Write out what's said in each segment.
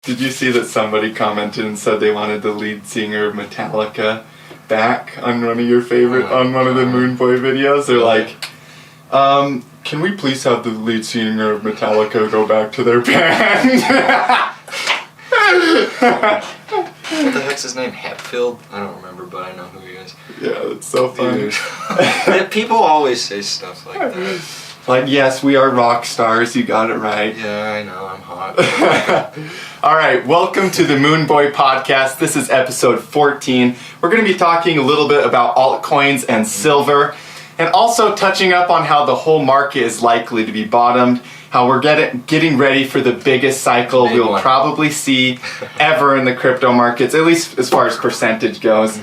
Did you see that somebody commented and said they wanted the lead singer of Metallica back on one of your favorite, on one of the Moon Boy videos? They're like, can we please have the lead singer of Metallica go back to their band? What the heck's his name? Hetfield? I don't remember, but I know who he is. Yeah, it's so funny. People always say stuff like that. Like, yes, we are rock stars, you got it right. Yeah, I know, I'm hot. Alright, welcome to the Moon Boy podcast. This is episode 14. We're going to be talking a little bit about altcoins and silver, and also touching up on how the whole market is likely to be bottomed, how we're getting ready for the biggest cycle we'll probably see ever in the crypto markets, at least as far as percentage goes.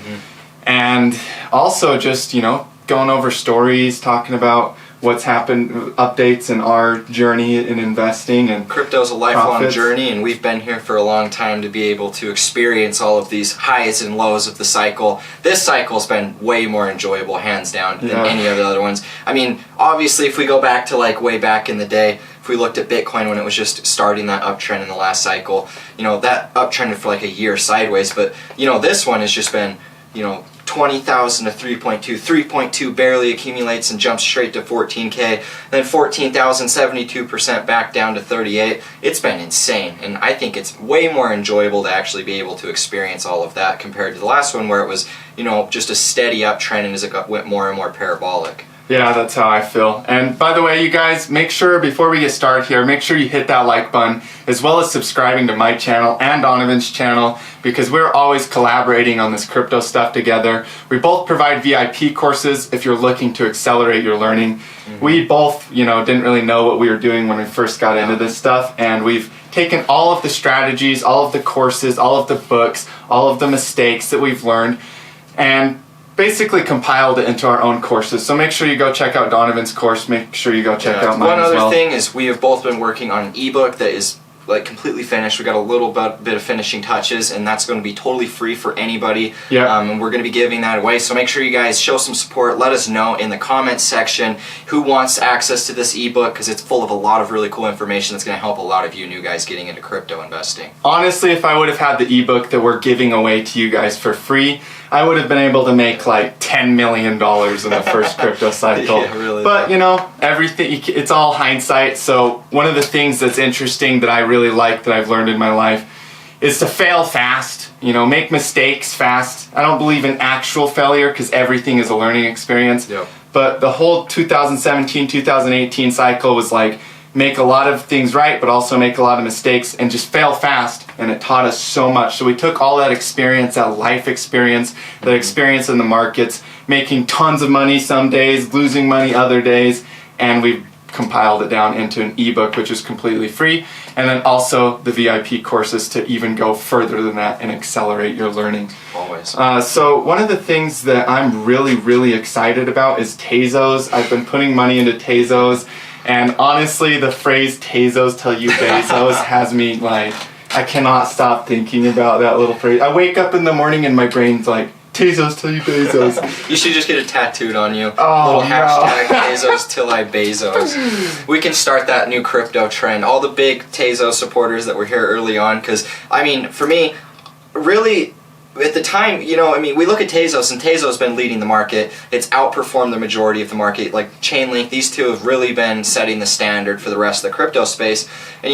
And also just, going over stories, talking about what's happened, updates in our journey in investing and crypto's a lifelong profits. journey, and we've been here for a long time to be able to experience all of these highs and lows of the cycle. This cycle's been way more enjoyable, hands down, than any of the other ones. I mean, obviously, if we go back to like way back in the day, if we looked at Bitcoin when it was just starting that uptrend in the last cycle, that uptrended for like a year sideways, but this one has just been, 20,000 to 3.2, 3.2 barely accumulates and jumps straight to 14K, then 14,000, 72% back down to 38. It's been insane, and I think it's way more enjoyable to actually be able to experience all of that compared to the last one where it was, just a steady uptrend and as it went more and more parabolic. Yeah, that's how I feel. And by the way, you guys, make sure before we get started here, make sure you hit that like button, as well as subscribing to my channel and Donovan's channel, because we're always collaborating on this crypto stuff together. We both provide VIP courses if you're looking to accelerate your learning. We both, didn't really know what we were doing when we first got into this stuff, and we've taken all of the strategies, all of the courses, all of the books, all of the mistakes that we've learned, and basically compiled it into our own courses. So make sure you go check out Donovan's course. Make sure you go check out mine as well. One other thing is we have both been working on an ebook that is like completely finished. We got a little bit of finishing touches, and that's going to be totally free for anybody. And we're going to be giving that away. So make sure you guys show some support. Let us know in the comments section who wants access to this ebook, because it's full of a lot of really cool information that's going to help a lot of you new guys getting into crypto investing. Honestly, if I would have had the ebook that we're giving away to you guys for free, I would have been able to make like $10 million in the first crypto cycle. Yeah, really. But everything, it's all hindsight. So one of the things that's interesting that I really like that I've learned in my life is to fail fast, make mistakes fast. I don't believe in actual failure because everything is a learning experience. But the whole 2017, 2018 cycle was like, make a lot of things right, but also make a lot of mistakes and just fail fast, and it taught us so much. So we took all that experience, that life experience, that experience in the markets, making tons of money some days, losing money other days, and we compiled it down into an ebook, which is completely free, and then also the VIP courses to even go further than that and accelerate your learning. Always. So one of the things that I'm really, really excited about is Tezos. I've been putting money into Tezos. And honestly, the phrase Tezos tell you Bezos has me like, I cannot stop thinking about that little phrase. I wake up in the morning and my brain's like, Tezos tell you Bezos. You should just get it tattooed on you. Oh, little hashtag Tezos till I Bezos. We can start that new crypto trend. All the big Tezos supporters that were here early on, because, for me, really, at the time, we look at Tezos, and Tezos has been leading the market. It's outperformed the majority of the market. Like Chainlink, these two have really been setting the standard for the rest of the crypto space. And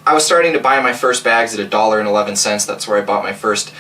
I was starting to buy my first bags at $1.11. That's where I bought my first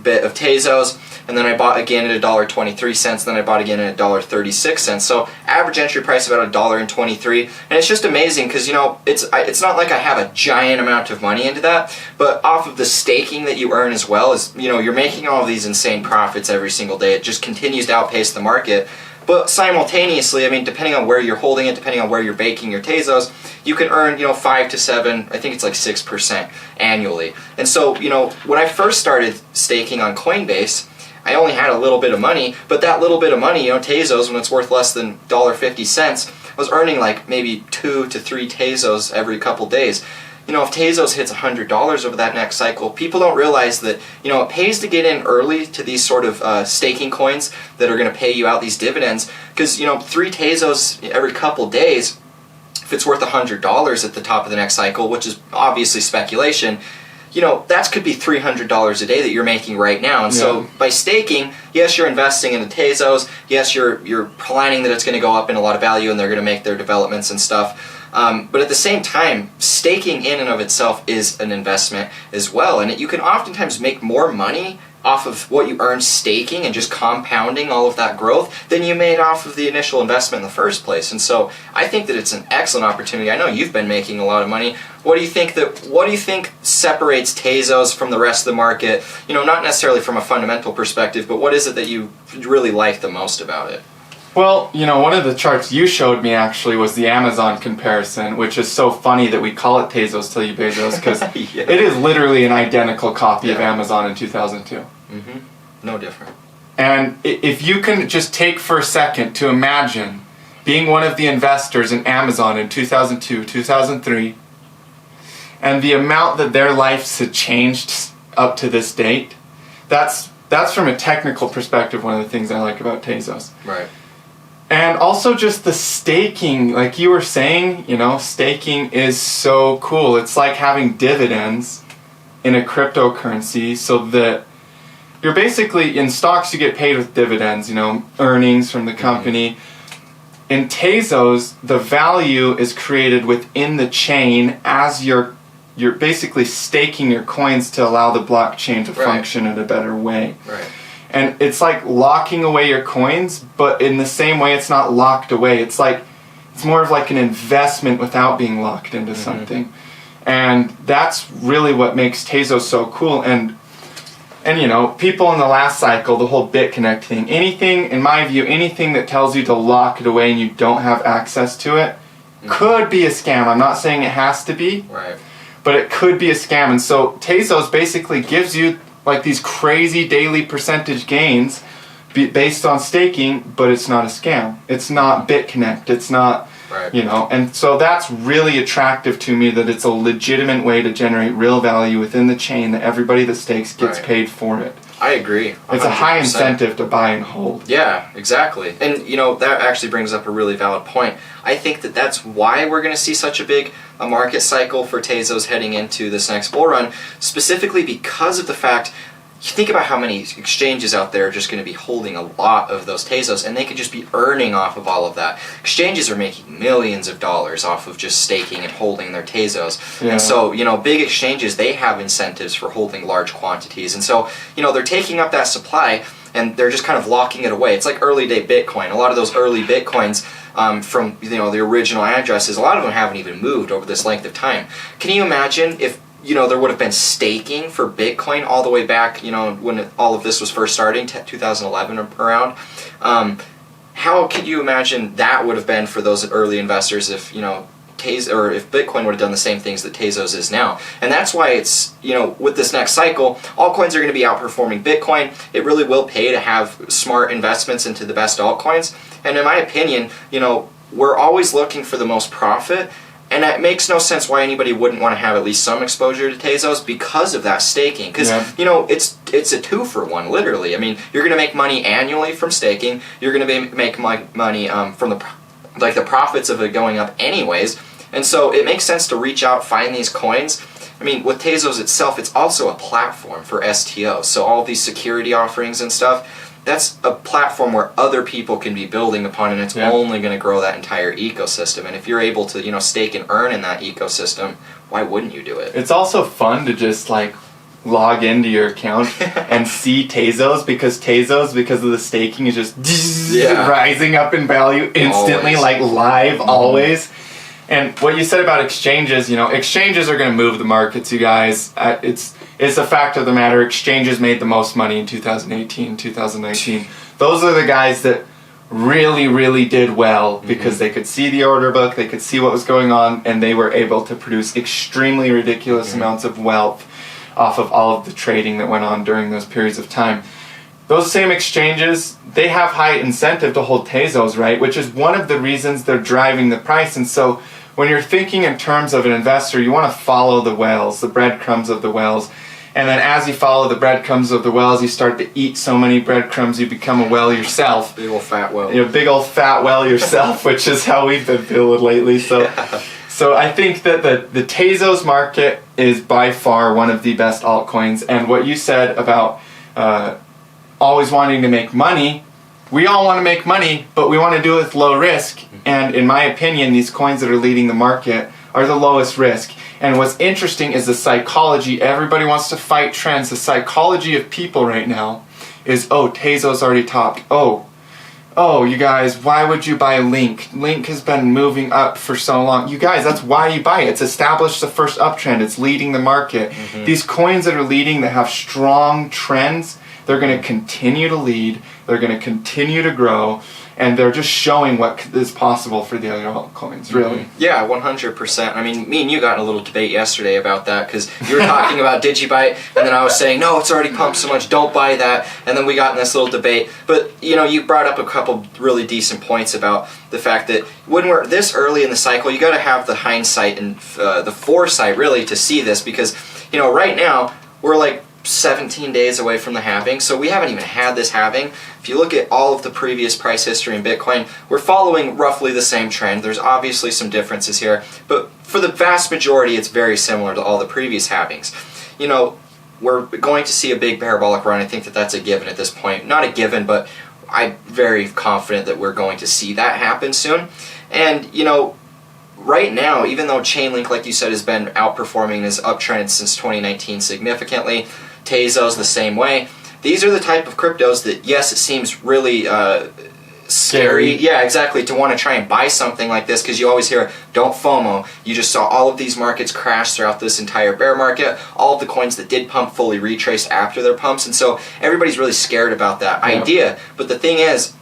bit of Tezos. And then I bought again at $1.23. Then I bought again at $1.36. So average entry price about $1.23. And it's just amazing because it's not like I have a giant amount of money into that, but off of the staking that you earn as well is you're making all of these insane profits every single day. It just continues to outpace the market. But simultaneously, depending on where you're holding it, depending on where you're baking your Tezos, you can earn 5 to 7, I think it's like 6% annually. And so when I first started staking on Coinbase, I only had a little bit of money, but that little bit of money, Tezos, when it's worth less than $1.50, I was earning like maybe 2 to 3 Tezos every couple days. If Tezos hits $100 over that next cycle, people don't realize that, it pays to get in early to these sort of staking coins that are going to pay you out these dividends, because, 3 Tezos every couple days, if it's worth $100 at the top of the next cycle, which is obviously speculation, that could be $300 a day that you're making right now. And so by staking, yes, you're investing in the Tezos. Yes, you're planning that it's going to go up in a lot of value and they're going to make their developments and stuff. But at the same time, staking in and of itself is an investment as well. And you can oftentimes make more money off of what you earn staking and just compounding all of that growth than you made off of the initial investment in the first place. And so I think that it's an excellent opportunity. I know you've been making a lot of money. What do you think separates Tezos from the rest of the market? Not necessarily from a fundamental perspective, but what is it that you really like the most about it? Well, one of the charts you showed me actually was the Amazon comparison, which is so funny that we call it Tezos till you Bezos, because it is literally an identical copy of Amazon in 2002. Mm-hmm. No different. And if you can just take for a second to imagine being one of the investors in Amazon in 2002, 2003, and the amount that their lives had changed up to this date, that's from a technical perspective one of the things I like about Tezos. Right. And also just the staking, like you were saying, staking is so cool. It's like having dividends in a cryptocurrency, so that you're basically, in stocks you get paid with dividends, earnings from the company. In Tezos, the value is created within the chain as you're basically staking your coins to allow the blockchain to function in a better way. Right. And it's like locking away your coins, but in the same way it's not locked away. It's more of like an investment without being locked into something. And that's really what makes Tezos so cool. And people in the last cycle, the whole BitConnect thing, anything, in my view, anything that tells you to lock it away and you don't have access to it could be a scam. I'm not saying it has to be, but it could be a scam. And so Tezos basically gives you like these crazy daily percentage gains based on staking, but it's not a scam. It's not BitConnect. It's not, and so that's really attractive to me, that it's a legitimate way to generate real value within the chain, that everybody that stakes gets paid for it. I agree. 100%. It's a high incentive to buy and hold. Yeah, exactly. And, that actually brings up a really valid point. I think that that's why we're going to see such a big market cycle for Tezos heading into this next bull run, specifically because of the fact, you think about how many exchanges out there are just going to be holding a lot of those Tezos, and they could just be earning off of all of that. Exchanges are making millions of dollars off of just staking and holding their Tezos. And so, big exchanges, they have incentives for holding large quantities. And so, they're taking up that supply, and they're just kind of locking it away. It's like early day Bitcoin. A lot of those early Bitcoins from the original addresses, a lot of them haven't even moved over this length of time. Can you imagine if there would have been staking for Bitcoin all the way back, when all of this was first starting, 2011 around? How could you imagine that would have been for those early investors if, if Bitcoin would have done the same things that Tezos is now? And that's why it's, with this next cycle, altcoins are going to be outperforming Bitcoin. It really will pay to have smart investments into the best altcoins. And in my opinion, we're always looking for the most profit. And it makes no sense why anybody wouldn't want to have at least some exposure to Tezos because of that staking. Because, it's a 2-for-1, literally. I mean, you're going to make money annually from staking. You're going to make money from the profits of it going up anyways. And so it makes sense to reach out, find these coins. I mean, with Tezos itself, it's also a platform for STOs. So all these security offerings and stuff, that's a platform where other people can be building upon, and it's only going to grow that entire ecosystem. And if you're able to, stake and earn in that ecosystem, why wouldn't you do it? It's also fun to just log into your account and see Tezos, because of the staking is just rising up in value instantly, live always. And what you said about exchanges, exchanges are going to move the markets, you guys. It's a fact of the matter. Exchanges made the most money in 2018, 2019. Those are the guys that really, really did well because they could see the order book, they could see what was going on, and they were able to produce extremely ridiculous amounts of wealth off of all of the trading that went on during those periods of time. Those same exchanges, they have high incentive to hold Tezos, right? Which is one of the reasons they're driving the price. And so when you're thinking in terms of an investor, you want to follow the whales, the breadcrumbs of the whales. And then as you follow the breadcrumbs of the whales, you start to eat so many breadcrumbs, you become a whale yourself. Big old fat whale. You're a big old fat whale yourself, which is how we've been feeling lately. So I think that the Tezos market is by far one of the best altcoins. And what you said about always wanting to make money, we all want to make money, but we want to do it with low risk. And in my opinion, these coins that are leading the market are the lowest risk. And what's interesting is the psychology. Everybody wants to fight trends. The psychology of people right now is, oh, Tezos already topped. Oh, you guys, why would you buy Link? Link has been moving up for so long. You guys, that's why you buy it. It's established the first uptrend. It's leading the market. These coins that are leading, that have strong trends, they're going to continue to lead. They're going to continue to grow. And they're just showing what is possible for the other altcoins, really. Yeah, 100%. I mean, me and you got in a little debate yesterday about that, because you were talking about did you buy it, and then I was saying, no, it's already pumped so much, don't buy that. And then we got in this little debate. But, you know, you brought up a couple really decent points about the fact that when we're this early in the cycle, you got to have the hindsight and the foresight, really, to see this, because, you know, right now, we're like 17 days away from the halving, so we haven't even had this halving. If you look at all of the previous price history in Bitcoin, we're following roughly the same trend. There's obviously some differences here, but for the vast majority, it's very similar to all the previous halvings. You know, we're going to see a big parabolic run. I think that that's a given at this point. Not a given, but I'm very confident that we're going to see that happen soon. And, you know, right now, even though Chainlink, like you said, has been outperforming this uptrend since 2019 significantly, Tezos the same way. These are the type of cryptos that, yes, it seems really scary. Yeah, exactly, to want to try and buy something like this, because you always hear, don't FOMO. You just saw all of these markets crash throughout this entire bear market. All of the coins that did pump fully retraced after their pumps, and so everybody's really scared about that idea. But the thing is,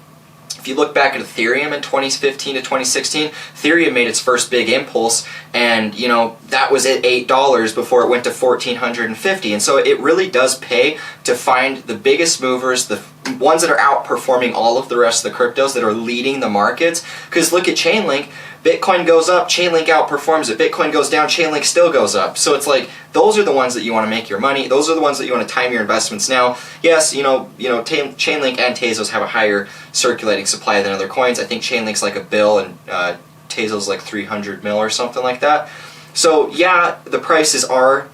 if you look back at Ethereum in 2015 to 2016, Ethereum made its first big impulse, and you know that was at $8 before it went to $1,450. And so it really does pay to find the biggest movers, the ones that are outperforming all of the rest of the cryptos that are leading the markets. Because look at Chainlink. Bitcoin goes up, Chainlink outperforms it. Bitcoin goes down, Chainlink still goes up. So it's like, those are the ones that you want to make your money. Those are the ones that you want to time your investments now. Yes, Chainlink and Tezos have a higher circulating supply than other coins. I think Chainlink's like $1 billion and Tezos like 300 mil or something like that. So yeah, the prices are,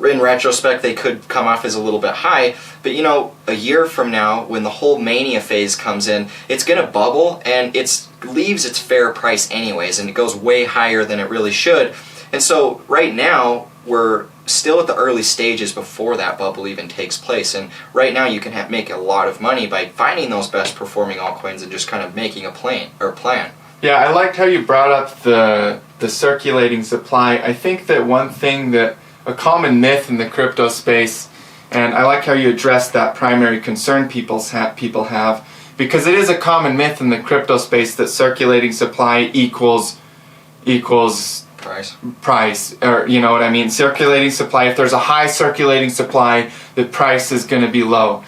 in retrospect, they could come off as a little bit high, but you know, a year from now, when the whole mania phase comes in, it's going to bubble, and it leaves its fair price anyways, and it goes way higher than it really should. And so right now, we're still at the early stages before that bubble even takes place, and right now you can make a lot of money by finding those best performing altcoins and just kind of making a plan. Yeah, I liked how you brought up the circulating supply. I think that one thing that a common myth in the crypto space, and I like how you addressed that primary concern people have, because it is a common myth in the crypto space that circulating supply equals price, or you know what I mean, circulating supply. If there's a high circulating supply, the price is going to be low.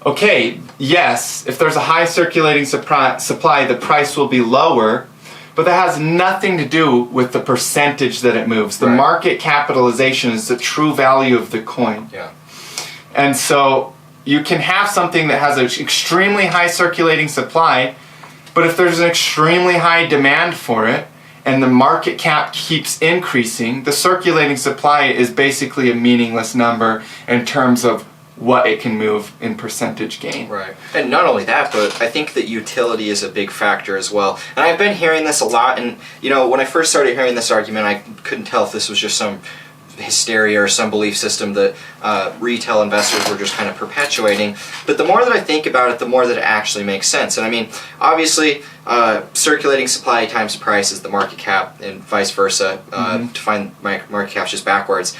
Okay, yes, if there's a high circulating supply, the price will be lower, but that has nothing to do with the percentage that it moves. The market capitalization is the true value of the coin. Yeah. And so you can have something that has an extremely high circulating supply, but if there's an extremely high demand for it, and the market cap keeps increasing, the circulating supply is basically a meaningless number in terms of what it can move in percentage gain. Right. And not only that, but I think that utility is a big factor as well. And I've been hearing this a lot, and you know, when I first started hearing this argument, I couldn't tell if this was just some hysteria or some belief system that retail investors were just kind of perpetuating. But the more that I think about it, the more that it actually makes sense. And I mean, obviously, circulating supply times price is the market cap, and vice versa. To find market caps just backwards.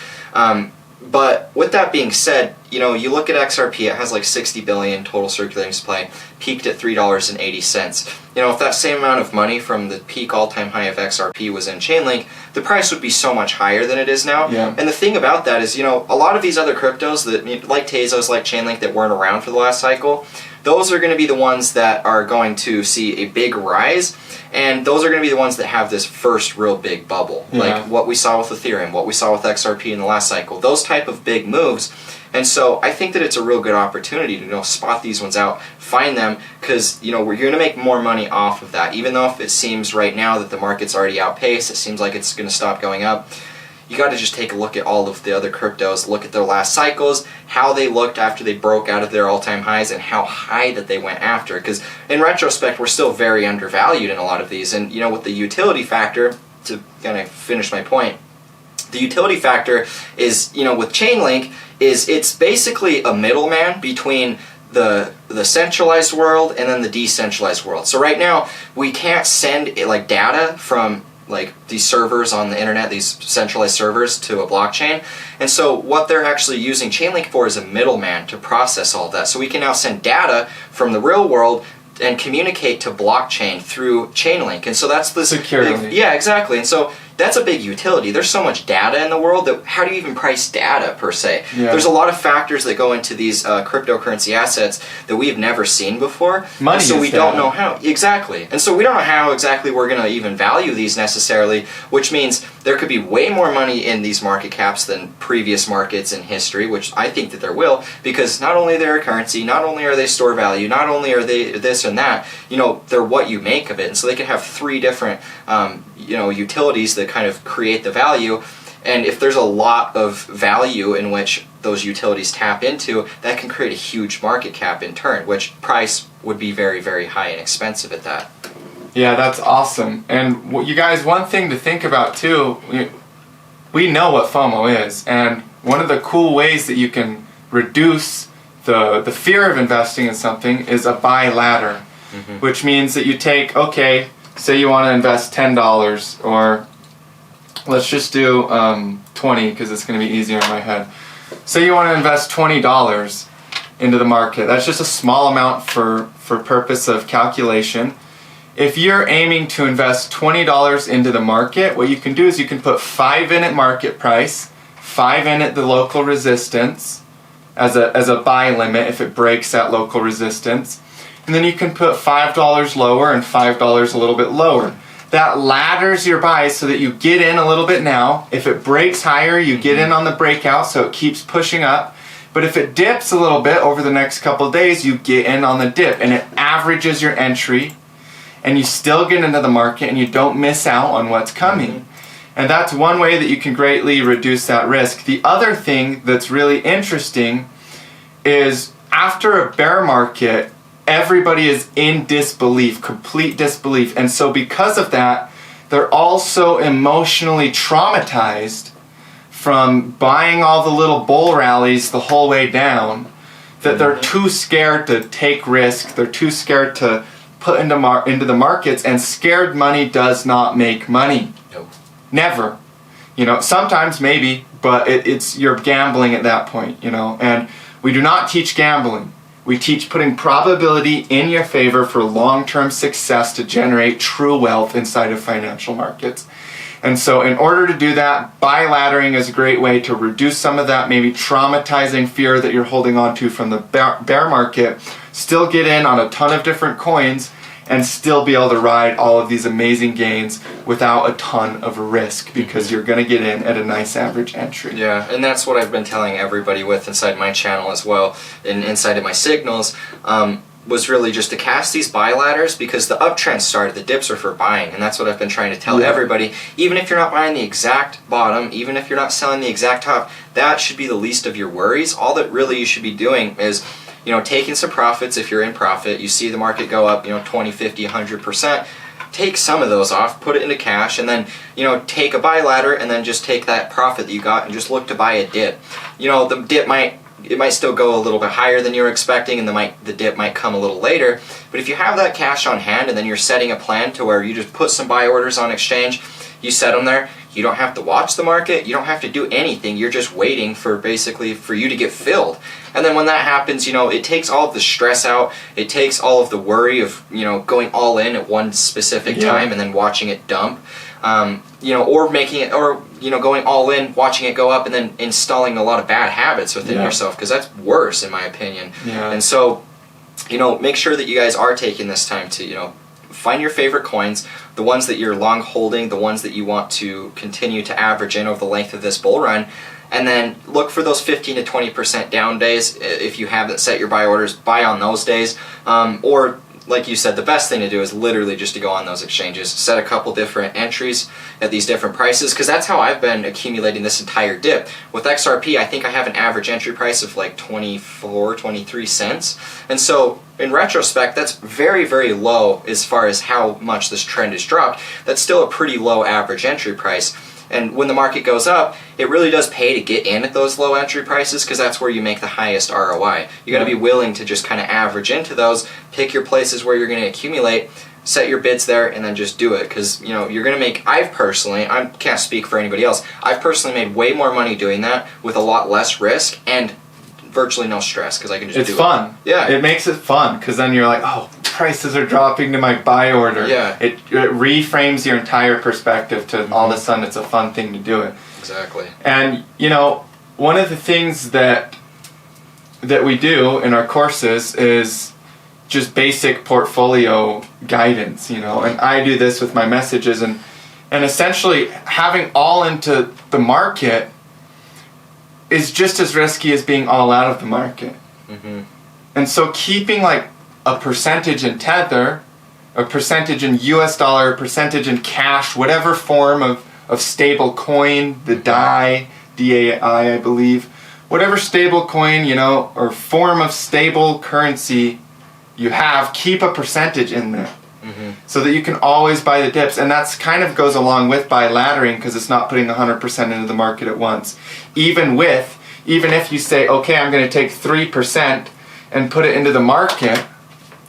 But with that being said, you know, you look at XRP, it has like 60 billion total circulating supply, peaked at $3.80. You know, if that same amount of money from the peak all-time high of XRP was in Chainlink, the price would be so much higher than it is now. Yeah. And the thing about that is, you know, a lot of these other cryptos that, like Tezos, like Chainlink, that weren't around for the last cycle, those are going to be the ones that are going to see a big rise, and those are going to be the ones that have this first real big bubble, like what we saw with Ethereum, what we saw with XRP in the last cycle, those type of big moves. And so I think that it's a real good opportunity to, you know, spot these ones out, find them, because, you know, you're going to make more money off of that. Even though if it seems right now that the market's already outpaced, it seems like it's going to stop going up. you got to just take a look at all of the other cryptos, look at their last cycles, how they looked after they broke out of their all-time highs, and how high that they went after. Because in retrospect, we're still very undervalued in a lot of these. And you know, with the utility factor, to kind of finish my point, the utility factor is, you know, with Chainlink, is it's basically a middleman between the centralized world and then the decentralized world. So right now we can't send like data from like these servers on the internet, these centralized servers, to a blockchain. And so what they're actually using Chainlink for is a middleman to process all of that. So we can now send data from the real world and communicate to blockchain through Chainlink. And so that's the security. Yeah, exactly. And so that's a big utility. There's so much data in the world that how do you even price data per se? Yeah. There's a lot of factors that go into these cryptocurrency assets that we've never seen before. Money, so we is don't data. know how. Exactly. And so we don't know how exactly we're going to even value these necessarily, which means there could be way more money in these market caps than previous markets in history, which I think that there will, because not only they're a currency, not only are they store value, not only are they this and that, you know, they're what you make of it. And so they can have three different you know, utilities that kind of create the value. And if there's a lot of value in which those utilities tap into, that can create a huge market cap in turn, which price would be very, very high and expensive at that. Yeah, that's awesome. And you guys, one thing to think about too, we know what FOMO is, and one of the cool ways that you can reduce the fear of investing in something is a buy ladder, which means that you take, okay, say you want to invest $10, or let's just do 20 because it's going to be easier in my head. Say you want to invest $20 into the market. That's just a small amount for purpose of calculation. If you're aiming to invest $20 into the market, what you can do is you can put 5 in at market price, 5 in at the local resistance as a buy limit if it breaks that local resistance. And then you can put $5 lower and $5 a little bit lower. That ladders your buys so that you get in a little bit now. If it breaks higher, you get in on the breakout so it keeps pushing up. But if it dips a little bit over the next couple of days, you get in on the dip, and it averages your entry, and you still get into the market and you don't miss out on what's coming. And that's one way that you can greatly reduce that risk. The other thing that's really interesting is after a bear market, everybody is in disbelief, complete disbelief. And so because of that, they're also emotionally traumatized from buying all the little bull rallies the whole way down, that they're too scared to take risk, they're too scared to put into the markets, and scared money does not make money. Nope. Never. You know, sometimes maybe, but it's you're gambling at that point, you know, and we do not teach gambling. We teach putting probability in your favor for long-term success to generate true wealth inside of financial markets. And so in order to do that, buy laddering is a great way to reduce some of that maybe traumatizing fear that you're holding on to from the bear market, still get in on a ton of different coins, and still be able to ride all of these amazing gains without a ton of risk, because you're going to get in at a nice average entry. Yeah, and that's what I've been telling everybody with inside my channel as well, and inside of my signals, was really just to cast these buy ladders, because the uptrend started, the dips are for buying, and that's what I've been trying to tell everybody. Even if you're not buying the exact bottom, even if you're not selling the exact top, that should be the least of your worries. All that really you should be doing is, you know, taking some profits if you're in profit. You see the market go up, you know, 20, 50, 100%. Take some of those off, put it into cash, and then, you know, take a buy ladder, and then just take that profit that you got and just look to buy a dip. You know, the dip might still go a little bit higher than you were expecting, and the dip might come a little later. But if you have that cash on hand, and then you're setting a plan to where you just put some buy orders on exchange, you set them there. You don't have to watch the market. You don't have to do anything. You're just waiting for basically for you to get filled. And then when that happens, you know, it takes all of the stress out. It takes all of the worry of, you know, going all in at one specific time and then watching it dump. You know, or making it, or, you know, going all in, watching it go up, and then installing a lot of bad habits within yourself, because that's worse in my opinion. And so, you know, make sure that you guys are taking this time to, you know, find your favorite coins, the ones that you're long holding, the ones that you want to continue to average in over the length of this bull run, and then look for those 15 to 20% down days. If you haven't set your buy orders, buy on those days, or like you said, the best thing to do is literally just to go on those exchanges, set a couple different entries at these different prices, because that's how I've been accumulating this entire dip. With XRP, I think I have an average entry price of like 24, 23 cents. And so in retrospect, that's very, very low as far as how much this trend has dropped. That's still a pretty low average entry price. And when the market goes up, it really does pay to get in at those low entry prices, because that's where you make the highest ROI. You got to be willing to just kind of average into those, pick your places where you're going to accumulate, set your bids there, and then just do it. Because you're going to make. I can't speak for anybody else. I've personally made way more money doing that with a lot less risk and virtually no stress, because I can just do it. It's fun. Yeah, it makes it fun, because then you're like, oh, prices are dropping to my buy order. Yeah. It reframes your entire perspective to all of a sudden it's a fun thing to do it. Exactly. And one of the things that we do in our courses is just basic portfolio guidance, and I do this with my messages, and essentially having all into the market is just as risky as being all out of the market. Mm-hmm. And so keeping like a percentage in Tether, a percentage in US dollar, a percentage in cash, whatever form of stable coin, the D.I.Y, D.I.Y, I believe, whatever stable coin, or form of stable currency you have, keep a percentage in there. Mm-hmm. So that you can always buy the dips. And that's kind of goes along with biladdering, because it's not putting 100% into the market at once. Even if you say, okay, I'm going to take 3% and put it into the market,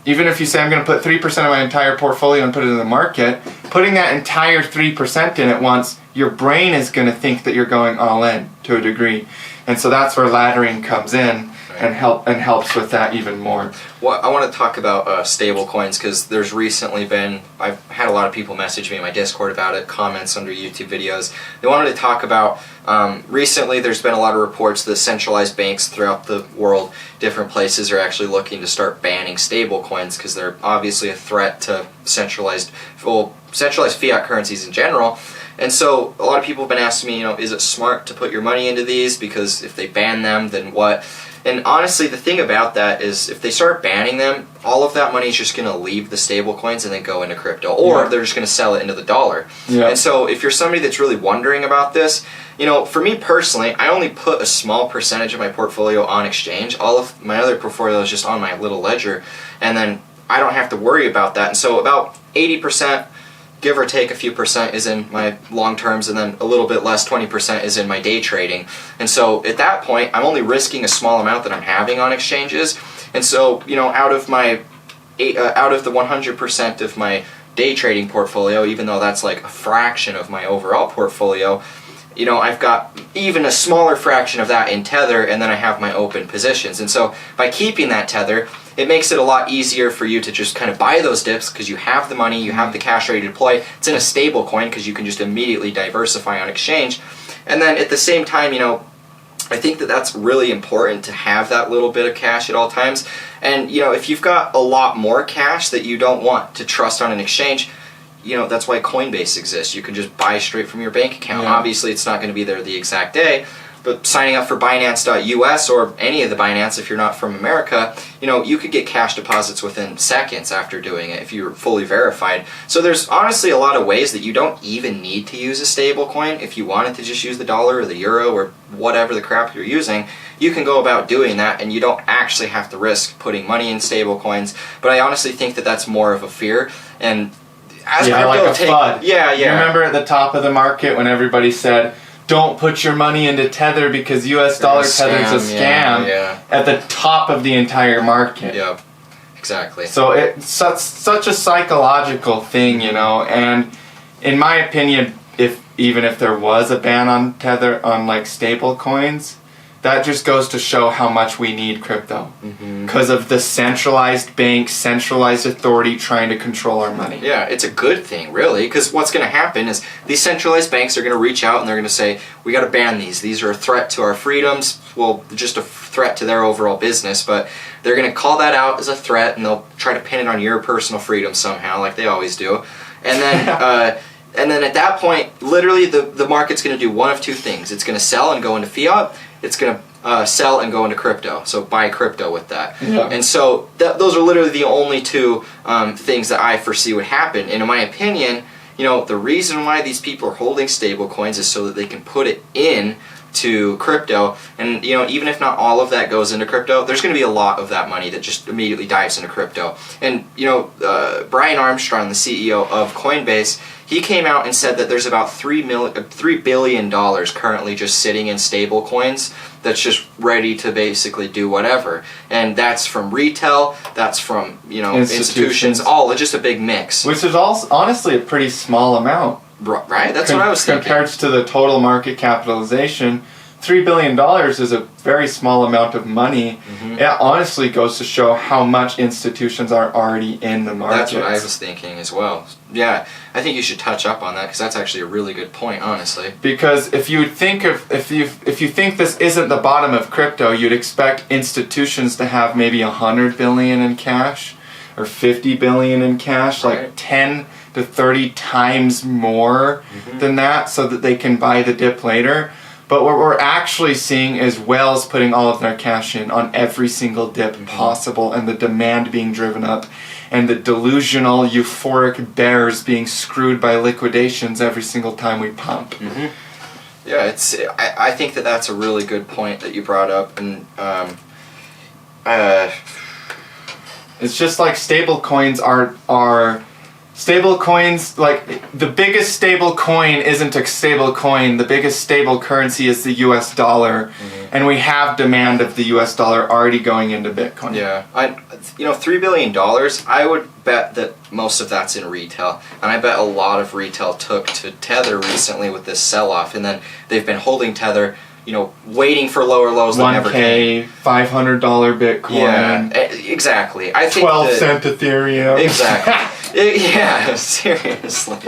even if you say I'm going to put 3% of my entire portfolio and put it in the market, putting that entire 3% in at once, your brain is going to think that you're going all in to a degree. And so that's where laddering comes in. And helps with that even more. Well, I want to talk about stable coins, because there's recently been, I've had a lot of people message me in my Discord about it, comments under YouTube videos. They wanted to talk about, recently there's been a lot of reports that centralized banks throughout the world, different places, are actually looking to start banning stable coins, because they're obviously a threat to centralized fiat currencies in general. And so a lot of people have been asking me, is it smart to put your money into these? Because if they ban them, then what? And honestly, the thing about that is, if they start banning them, all of that money is just going to leave the stable coins and then go into crypto, or they're just going to sell it into the dollar. Yeah. And so if you're somebody that's really wondering about this, for me personally, I only put a small percentage of my portfolio on exchange. All of my other portfolio is just on my little ledger, and then I don't have to worry about that. And so about 80%, give or take a few percent, is in my long terms, and then a little bit less, 20%, is in my day trading. And so at that point, I'm only risking a small amount that I'm having on exchanges. And so, out of the 100% of my day trading portfolio, even though that's like a fraction of my overall portfolio, I've got even a smaller fraction of that in Tether, and then I have my open positions. And so by keeping that Tether, it makes it a lot easier for you to just kind of buy those dips, because you have the money, you have the cash ready to deploy. It's in a stable coin, because you can just immediately diversify on exchange. And then at the same time, I think that that's really important to have that little bit of cash at all times. And if you've got a lot more cash that you don't want to trust on an exchange, that's why Coinbase exists. You can just buy straight from your bank account. Yeah. Obviously, it's not going to be there the exact day, but signing up for Binance.us or any of the Binance, if you're not from America, you could get cash deposits within seconds after doing it if you're fully verified. So there's honestly a lot of ways that you don't even need to use a stable coin. If you wanted to just use the dollar or the euro or whatever the crap you're using, you can go about doing that, and you don't actually have to risk putting money in stable coins. But I honestly think that that's more of a fear. And as like a FUD. Yeah. You remember at the top of the market when everybody said, don't put your money into Tether because US dollar Tether is a scam, at the top of the entire market. Yep, exactly. So it's such a psychological thing, and in my opinion, even if there was a ban on Tether, on like stable coins, that just goes to show how much we need crypto, because of the centralized bank, centralized authority trying to control our money. Yeah, it's a good thing, really, because what's going to happen is these centralized banks are going to reach out and they're going to say, we got to ban these. These are a threat to our freedoms. Well, just a threat to their overall business, but they're going to call that out as a threat, and they'll try to pin it on your personal freedom somehow, like they always do. And then and then at that point, literally the market's going to do one of two things. It's going to sell and go into fiat. It's going to sell and go into crypto. So buy crypto with that. Yeah. And so those are literally the only two things that I foresee would happen. And in my opinion, the reason why these people are holding stable coins is so that they can put it in to crypto, and even if not all of that goes into crypto, there's going to be a lot of that money that just immediately dives into crypto. And Brian Armstrong, the CEO of Coinbase, he came out and said that there's about $3 billion currently just sitting in stable coins that's just ready to basically do whatever. And that's from retail, that's from institutions, all just a big mix. Which is also honestly a pretty small amount. Right, that's what I was thinking. Compared to the total market capitalization, $3 billion is a very small amount of money. Mm-hmm. It honestly goes to show how much institutions are already in the market. That's what I was thinking as well. Yeah, I think you should touch up on that because that's actually a really good point, honestly. Because if you think this isn't the bottom of crypto, you'd expect institutions to have maybe $100 billion in cash or $50 billion in cash, right. like 10 to 30 times more than that, so that they can buy the dip later. But what we're actually seeing is whales putting all of their cash in on every single dip possible, and the demand being driven up, and the delusional, euphoric bears being screwed by liquidations every single time we pump. Mm-hmm. Yeah, I think that's a really good point that you brought up, and it's just like stable coins are stable coins, like the biggest stable coin isn't a stable coin. The biggest stable currency is the US dollar, and we have demand of the US dollar already going into Bitcoin. Yeah, $3 billion, I would bet that most of that's in retail, and I bet a lot of retail took to Tether recently with this sell-off, and then they've been holding Tether, waiting for lower lows that never came. $500 Bitcoin. Yeah, exactly. I think 12-cent Ethereum. Exactly. Yeah, seriously.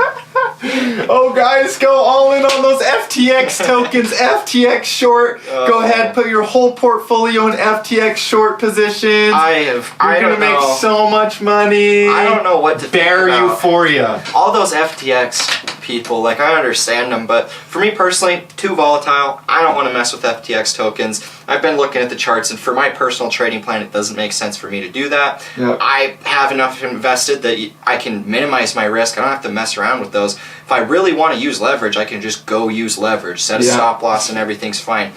Oh, guys, go all in on those FTX tokens. FTX short. Go ahead, put your whole portfolio in FTX short positions. You're gonna make so much money. I don't know what to bear euphoria. All those FTX people, I understand them, but for me personally, too volatile. I don't want to mess with FTX tokens. I've been looking at the charts, and for my personal trading plan, it doesn't make sense for me to do that. Yep. I have enough invested that I can minimize my risk. I don't have to mess around with those. If I really want to use leverage, I can just go use leverage, set a stop loss, and everything's fine.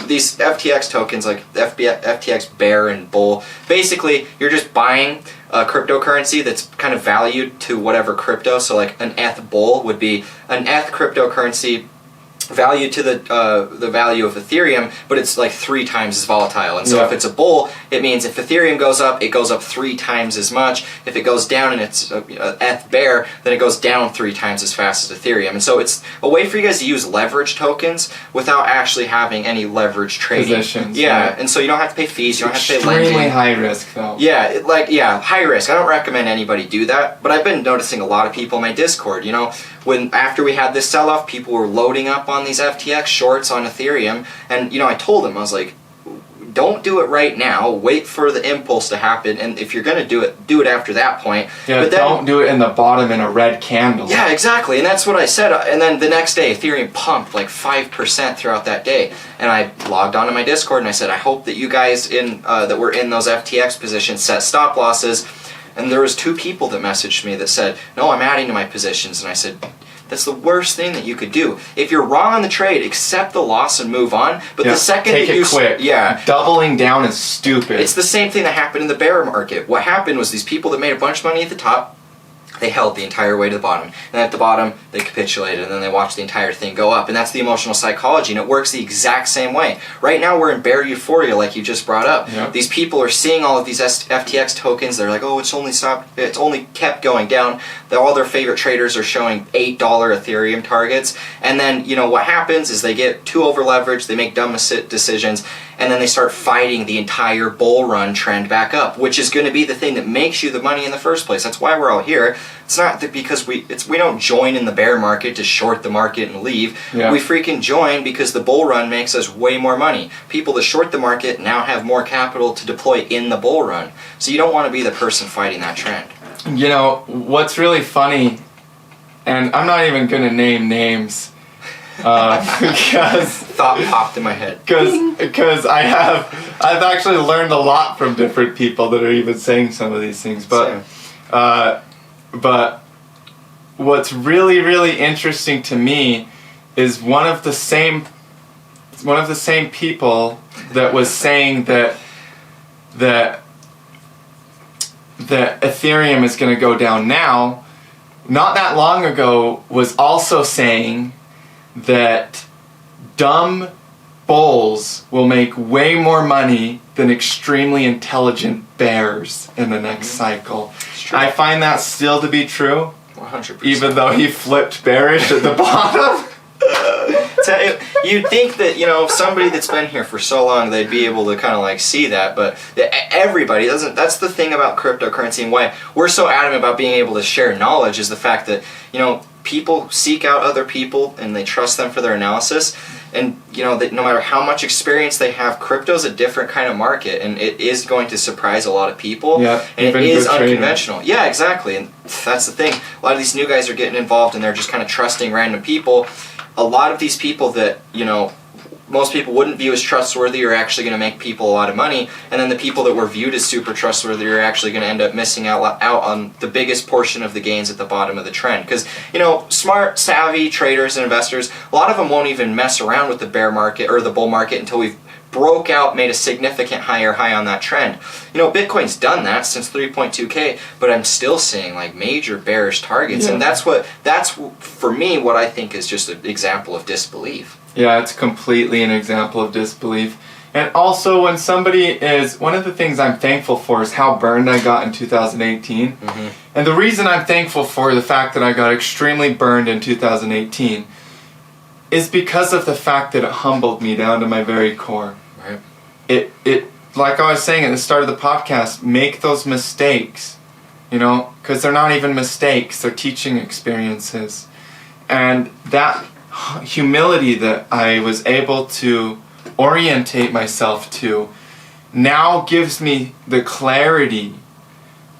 These FTX tokens, like FTX Bear and Bull, basically, you're just buying a cryptocurrency that's kind of valued to whatever crypto. So like an ETH Bull would be an ETH cryptocurrency value to the value of Ethereum, but it's like 3 times as volatile. And so if it's a bull, it means if Ethereum goes up, it goes up 3 times as much. If it goes down and it's ETH bear, then it goes down 3 times as fast as Ethereum. And so it's a way for you guys to use leverage tokens without actually having any leverage trading. Positions, yeah, and so you don't have to pay fees, you don't have to pay lending. Extremely high risk, though. Yeah, high risk. I don't recommend anybody do that, but I've been noticing a lot of people in my Discord, when after we had this sell-off, people were loading up on these FTX shorts on Ethereum, and I told them, I was like, don't do it right now, wait for the impulse to happen, and if you're going to do it after that point. Yeah, but don't do it in the bottom in a red candle. Yeah, exactly, and that's what I said, and then the next day, Ethereum pumped like 5% throughout that day, and I logged onto my Discord, and I said, I hope that you guys that were in those FTX positions set stop losses. And there was 2 people that messaged me that said, no, I'm adding to my positions. And I said, that's the worst thing that you could do. If you're wrong on the trade, accept the loss and move on. But the second take it quick. Yeah. Doubling down is stupid. It's the same thing that happened in the bear market. What happened was these people that made a bunch of money at the top, they held the entire way to the bottom. And at the bottom, they capitulated, and then they watched the entire thing go up. And that's the emotional psychology, and it works the exact same way. Right now, we're in bear euphoria, like you just brought up. Yep. These people are seeing all of these FTX tokens. They're like, oh, it's only kept going down. All their favorite traders are showing $8 Ethereum targets. And then, what happens is they get too over-leveraged, they make dumb decisions, and then they start fighting the entire bull run trend back up, which is going to be the thing that makes you the money in the first place. That's why we're all here. It's not that because we don't join in the bear market to short the market and leave. Yeah. We freaking join because the bull run makes us way more money. People that short the market now have more capital to deploy in the bull run. So you don't want to be the person fighting that trend. What's really funny, and I'm not even going to name names, Because Thought popped in my head. because I've actually learned a lot from different people that are even saying some of these things. But what's really, really interesting to me is one of the same people that was saying that Ethereum is going to go down now, not that long ago, was also saying that dumb bulls will make way more money than extremely intelligent bears in the next cycle. I find that still to be true. 100%. Even though he flipped bearish at the bottom. You'd think that, you know, somebody that's been here for so long, they'd be able to kind of like see that, but everybody doesn't. That's the thing about cryptocurrency, and why we're so adamant about being able to share knowledge is the fact that, you know, people seek out other people and they trust them for their analysis. And, you know, that no matter how much experience they have, crypto's a different kind of market, and it is going to surprise a lot of people. Yeah, and it is unconventional. Yeah, exactly. And that's the thing. A lot of these new guys are getting involved, and they're just kind of trusting random people. A lot of these people that, you know, most people wouldn't view as trustworthy are actually going to make people a lot of money, and then the people that were viewed as super trustworthy are actually going to end up missing out on the biggest portion of the gains at the bottom of the trend. Because, you know, smart, savvy traders and investors, a lot of them won't even mess around with the bear market or the bull market until we've broke out, made a significant higher high on that trend. You know, Bitcoin's done that since 3.2K, but I'm still seeing like major bearish targets, and that's for me what I think is just an example of disbelief. Yeah, it's completely an example of disbelief. And also, when somebody is, one of the things I'm thankful for is how burned I got in 2018. Mm-hmm. And the reason I'm thankful for the fact that I got extremely burned in 2018 is because of the fact that it humbled me down to my very core. Right. It like I was saying at the start of the podcast, make those mistakes, you know, because they're not even mistakes, they're teaching experiences. And that humility that I was able to orientate myself to now gives me the clarity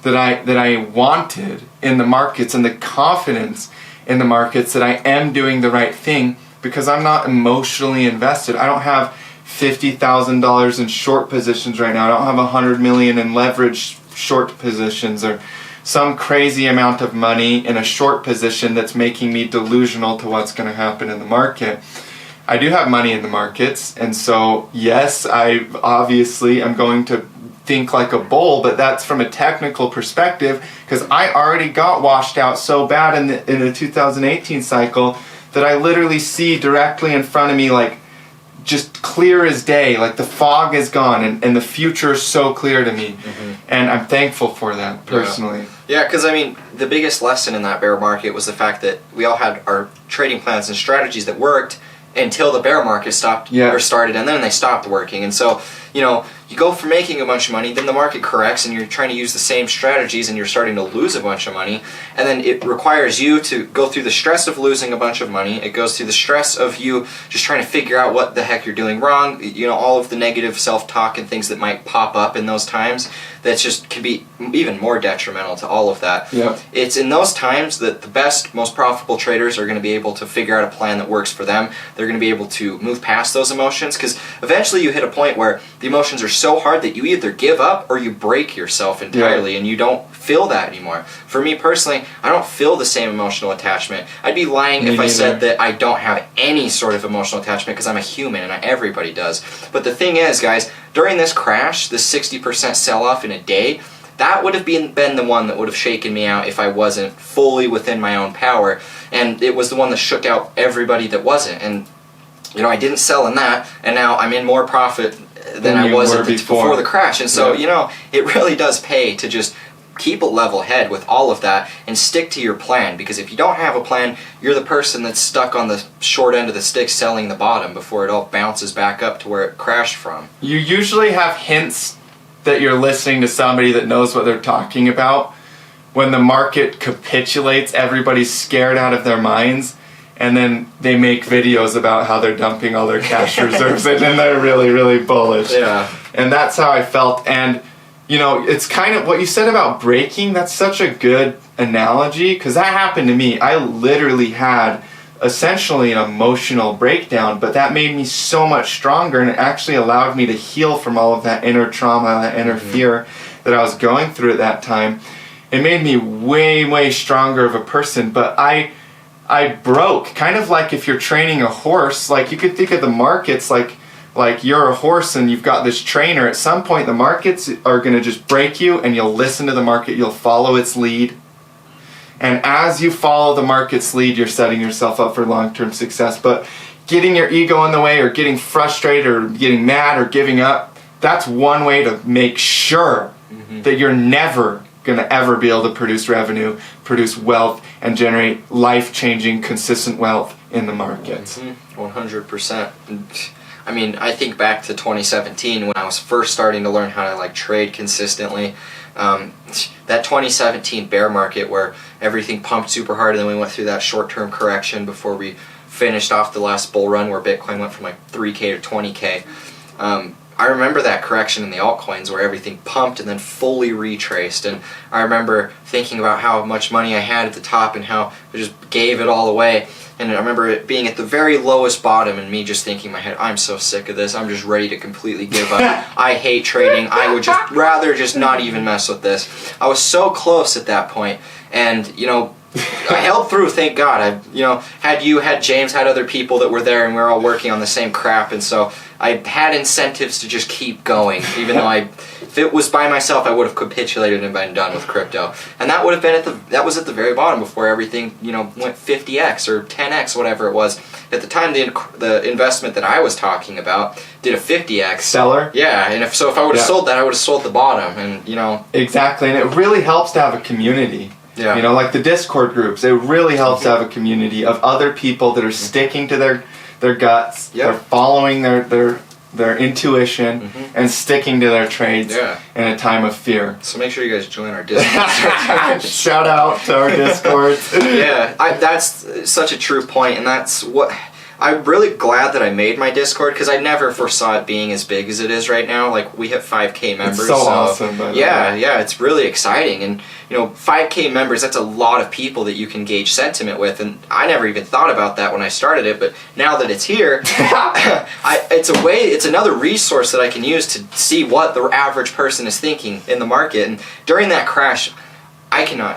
that I wanted in the markets, and the confidence in the markets that I am doing the right thing, because I'm not emotionally invested. I don't have $50,000 in short positions right now. I don't have $100 million in leverage short positions, or some crazy amount of money in a short position that's making me delusional to what's going to happen in the market. I do have money in the markets, and so yes, I obviously am going to think like a bull, but that's from a technical perspective, because I already got washed out so bad in the 2018 cycle that I literally see directly in front of me, like just clear as day, like the fog is gone, and the future is so clear to me. Mm-hmm. And I'm thankful for that personally. Yeah, because I mean, the biggest lesson in that bear market was the fact that we all had our trading plans and strategies that worked until the bear market stopped or started, and then they stopped working. And so, you know, you go from making a bunch of money, then the market corrects and you're trying to use the same strategies and you're starting to lose a bunch of money, and then it requires you to go through the stress of losing a bunch of money. It goes through the stress of you just trying to figure out what the heck you're doing wrong, you know, all of the negative self-talk and things that might pop up in those times that just can be even more detrimental to all of that. Yep. It's in those times that the best, most profitable traders are going to be able to figure out a plan that works for them. They're going to be able to move past those emotions, because eventually you hit a point where the emotions are so hard that you either give up or you break yourself entirely, and you don't feel that anymore. For me personally, I don't feel the same emotional attachment. I'd be lying if I said that I don't have any sort of emotional attachment, because I'm a human and everybody does. But the thing is, guys, during this crash, this 60% sell-off in a day, that would have been the one that would have shaken me out if I wasn't fully within my own power. And it was the one that shook out everybody that wasn't. And, you know, I didn't sell in that, and now I'm in more profit than I was before the crash. And so, you know, it really does pay to just keep a level head with all of that and stick to your plan, because if you don't have a plan, you're the person that's stuck on the short end of the stick selling the bottom before it all bounces back up to where it crashed from. You usually have hints that you're listening to somebody that knows what they're talking about when the market capitulates, everybody's scared out of their minds, and then they make videos about how they're dumping all their cash reserves and then they're really, really bullish. Yeah. And that's how I felt. And, you know, it's kind of what you said about breaking, that's such a good analogy, because that happened to me. I literally had essentially an emotional breakdown, but that made me so much stronger, and it actually allowed me to heal from all of that inner trauma, that inner fear that I was going through at that time. It made me way stronger of a person. But I broke, kind of like if you're training a horse. Like, you could think of the markets like you're a horse and you've got this trainer. At some point the markets are going to just break you, and you'll listen to the market, you'll follow its lead. And as you follow the market's lead, you're setting yourself up for long-term success. But getting your ego in the way, or getting frustrated, or getting mad, or giving up, that's one way to make sure that you're never going to ever be able to produce revenue, produce wealth, and generate life-changing, consistent wealth in the markets. 100%. I mean, I think back to 2017 when I was first starting to learn how to like trade consistently. That 2017 bear market where everything pumped super hard, and then we went through that short-term correction before we finished off the last bull run where Bitcoin went from like 3K to 20K. I remember that correction in the altcoins where everything pumped and then fully retraced, and I remember thinking about how much money I had at the top and how I just gave it all away. And I remember it being at the very lowest bottom and me just thinking in my head, I'm so sick of this, I'm just ready to completely give up. I hate trading, I would just rather just not even mess with this. I was so close at that point, and you know, I held through, thank God. Had James, had other people that were there, and we were all working on the same crap, and so I had incentives to just keep going, even though if it was by myself, I would have capitulated and been done with crypto. And that would have been that was at the very bottom before everything, went 50x or 10x, whatever it was. At the time, the investment that I was talking about did a 50x. Seller? Yeah, and if I would have sold that, I would have sold the bottom, and Exactly, and it really helps to have a community. Yeah. Like the Discord groups, it really helps to have a community of other people that are sticking to their guts, they're following their intuition, and sticking to their trades in a time of fear. So make sure you guys join our Discord. Shout out to our Discord. That's such a true point, and that's what... I'm really glad that I made my Discord, because I never foresaw it being as big as it is right now. Like, we hit 5K members. It's so awesome, by the way. Yeah, it's really exciting. And, 5K members, that's a lot of people that you can gauge sentiment with. And I never even thought about that when I started it, but now that it's here, it's another resource that I can use to see what the average person is thinking in the market. And during that crash, I cannot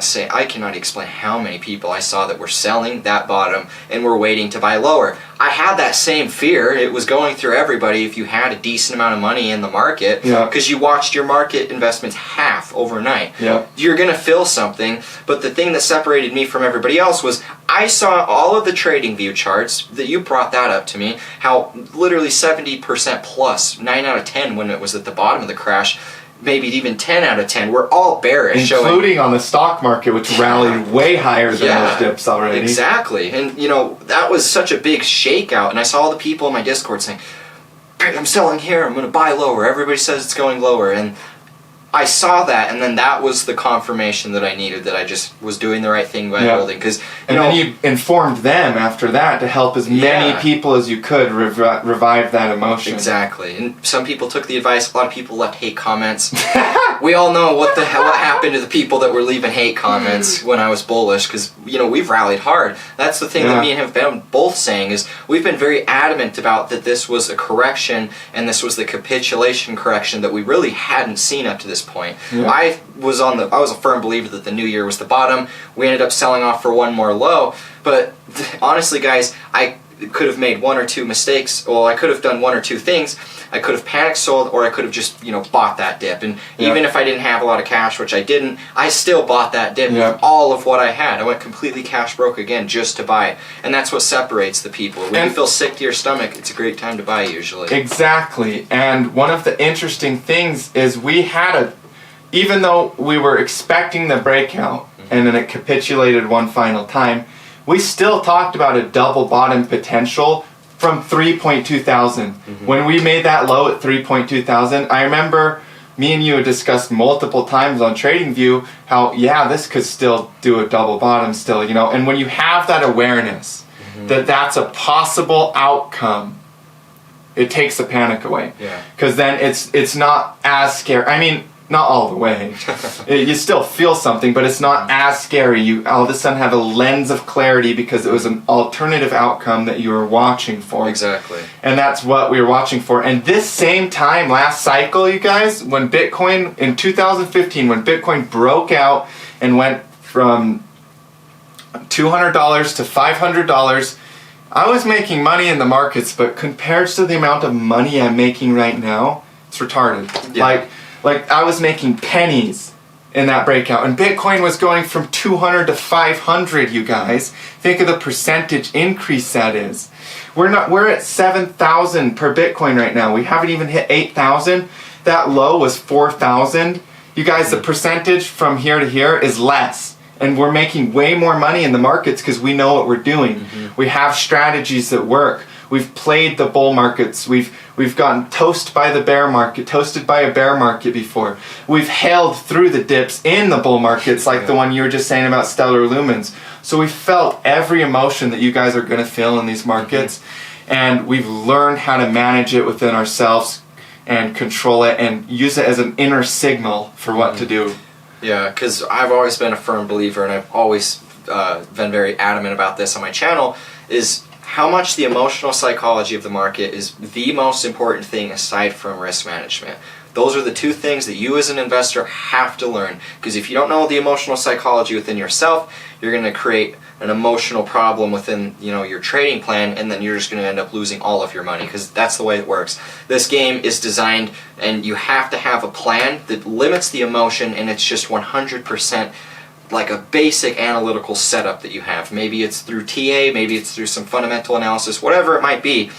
explain how many people I saw that were selling that bottom and were waiting to buy lower. I had that same fear. It was going through everybody if you had a decent amount of money in the market, because you watched your market investments half overnight. You're going to feel something, but the thing that separated me from everybody else was I saw all of the TradingView charts, that you brought that up to me, how literally 70% plus, 9 out of 10 when it was at the bottom of the crash, maybe even 10 out of 10, we're all bearish. Including on the stock market, which rallied way higher than those dips already. Exactly. And, that was such a big shakeout. And I saw all the people in my Discord saying, I'm selling here, I'm going to buy lower. Everybody says it's going lower. And I saw that, and then that was the confirmation that I needed, that I just was doing the right thing by holding. And then you informed them after that to help as many people as you could revive that emotion. Exactly. And some people took the advice. A lot of people left hate comments. We all know what happened to the people that were leaving hate comments when I was bullish, because we've rallied hard. That's the thing that me and him have been both saying, is we've been very adamant about that this was a correction, and this was the capitulation correction that we really hadn't seen up to this point. I was a firm believer that the new year was the bottom. We ended up selling off for one more low, but honestly, guys, I could have made one or two mistakes. Well, I could have done one or two things. I could have panic sold, or I could have just bought that dip. And even if I didn't have a lot of cash, which I didn't, I still bought that dip with all of what I had. I went completely cash broke again just to buy it. And that's what separates the people. When you feel sick to your stomach, it's a great time to buy usually. Exactly. And one of the interesting things is even though we were expecting the breakout and then it capitulated one final time, we still talked about a double bottom potential from 3.2 thousand. When we made that low at 3.2 thousand, I remember me and you had discussed multiple times on TradingView how, this could still do a double bottom still, and when you have that awareness that that's a possible outcome, it takes the panic away. Because then it's not as scary. I mean, not all the way. You still feel something, but it's not as scary. You all of a sudden have a lens of clarity because it was an alternative outcome that you were watching for. Exactly. And that's what we were watching for. And this same time, last cycle, you guys, when Bitcoin, in 2015, when Bitcoin broke out and went from $200 to $500, I was making money in the markets, but compared to the amount of money I'm making right now, it's retarded. Yeah. Like I was making pennies in that breakout, and Bitcoin was going from 200 to 500, you guys. Think of the percentage increase that is. We're at 7,000 per Bitcoin right now. We haven't even hit 8,000. That low was 4,000. You guys, the percentage from here to here is less. And we're making way more money in the markets because we know what we're doing. We have strategies that work. We've played the bull markets. We've gotten toasted by the bear market, toasted by a bear market before. We've held through the dips in the bull markets, like the one you were just saying about stellar lumens. So we felt every emotion that you guys are going to feel in these markets, and we've learned how to manage it within ourselves and control it and use it as an inner signal for what to do. Yeah, because I've always been a firm believer, and I've always been very adamant about this on my channel, is how much the emotional psychology of the market is the most important thing aside from risk management. Those are the two things that you as an investor have to learn, because if you don't know the emotional psychology within yourself, you're going to create an emotional problem within your trading plan, and then you're just going to end up losing all of your money, because that's the way it works. This game is designed, and you have to have a plan that limits the emotion, and it's just 100% like a basic analytical setup that you have. Maybe it's through TA, maybe it's through some fundamental analysis, whatever it might be.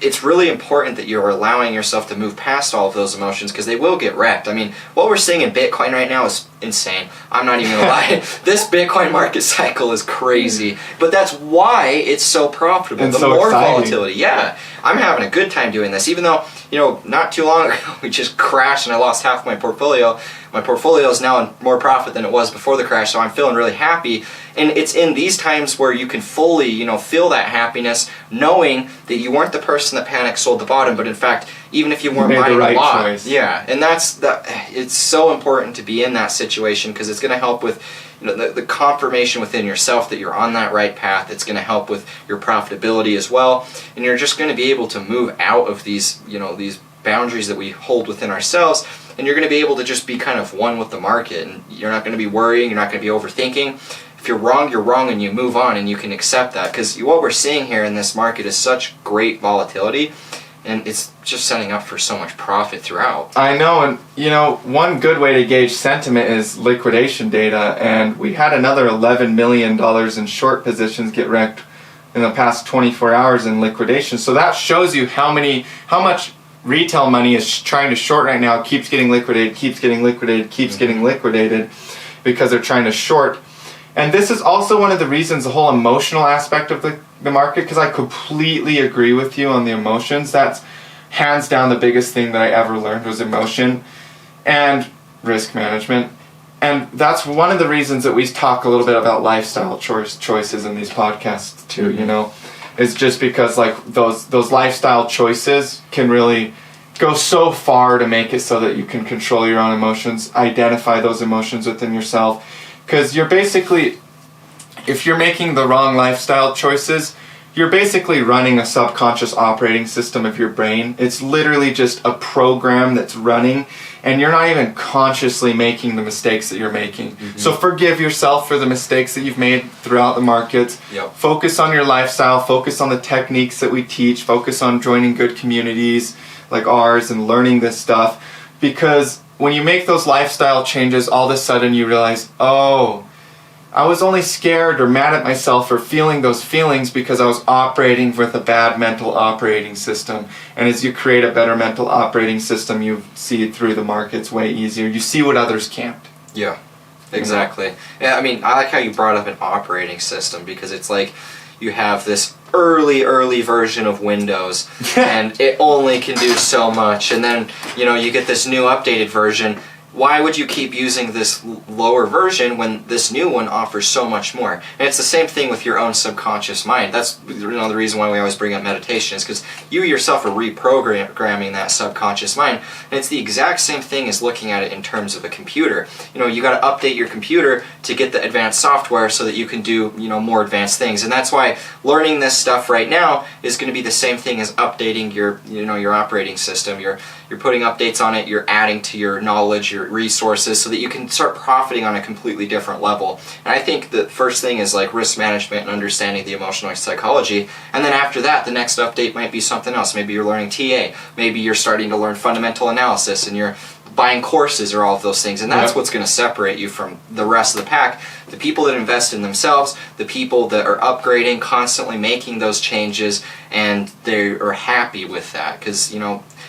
It's really important that you're allowing yourself to move past all of those emotions, because they will get wrecked. I mean, what we're seeing in Bitcoin right now is insane. I'm not even gonna lie. This Bitcoin market cycle is crazy, but that's why it's so profitable. And the so more exciting. volatility. Yeah, I'm having a good time doing this, even though, not too long ago we just crashed and I lost half my portfolio. My portfolio is now in more profit than it was before the crash, so I'm feeling really happy. And it's in these times where you can fully, feel that happiness, knowing that you weren't the person that panicked sold the bottom, but in fact, even if you weren't made buying the right a lot, choice. yeah, and it's so important to be in that situation, because it's going to help with the confirmation within yourself that you're on that right path. It's going to help with your profitability as well, and you're just going to be able to move out of these these boundaries that we hold within ourselves, and you're going to be able to just be kind of one with the market, and you're not going to be worrying, you're not going to be overthinking. If you're wrong, and you move on, and you can accept that, because what we're seeing here in this market is such great volatility, and it's just setting up for so much profit throughout. I know, and one good way to gauge sentiment is liquidation data, and we had another $11 million in short positions get wrecked in the past 24 hours in liquidation. So that shows you how much retail money is trying to short right now, keeps getting liquidated, keeps getting liquidated because they're trying to short. And this is also one of the reasons, the whole emotional aspect of the market, because I completely agree with you on the emotions. That's hands down the biggest thing that I ever learned was emotion and risk management. And that's one of the reasons that we talk a little bit about lifestyle choices in these podcasts too, It's just because like those lifestyle choices can really go so far to make it so that you can control your own emotions, identify those emotions within yourself. Because you're basically, if you're making the wrong lifestyle choices, you're basically running a subconscious operating system of your brain. It's literally just a program that's running, and you're not even consciously making the mistakes that you're making. So forgive yourself for the mistakes that you've made throughout the markets. Yep. Focus on your lifestyle, focus on the techniques that we teach, focus on joining good communities like ours and learning this stuff, because when you make those lifestyle changes, all of a sudden you realize, oh, I was only scared or mad at myself for feeling those feelings because I was operating with a bad mental operating system. And as you create a better mental operating system, you see it through the markets way easier. You see what others can't. Yeah, exactly. Yeah, I mean, I like how you brought up an operating system, because it's like you have this early version of Windows and it only can do so much, and then you get this new updated version why would you keep using this lower version when this new one offers so much more? And it's the same thing with your own subconscious mind. That's the reason why we always bring up meditation, is because you yourself are reprogramming that subconscious mind. And it's the exact same thing as looking at it in terms of a computer. You got to update your computer to get the advanced software so that you can do more advanced things. And that's why learning this stuff right now is going to be the same thing as updating your your operating system. You're putting updates on it, you're adding to your knowledge, your resources, so that you can start profiting on a completely different level. And I think the first thing is like risk management and understanding the emotional psychology. And then after that, the next update might be something else. Maybe you're learning TA. Maybe you're starting to learn fundamental analysis and you're buying courses or all of those things. And that's what's going to separate you from the rest of the pack. The people that invest in themselves, the people that are upgrading, constantly making those changes, and they are happy with that. Because,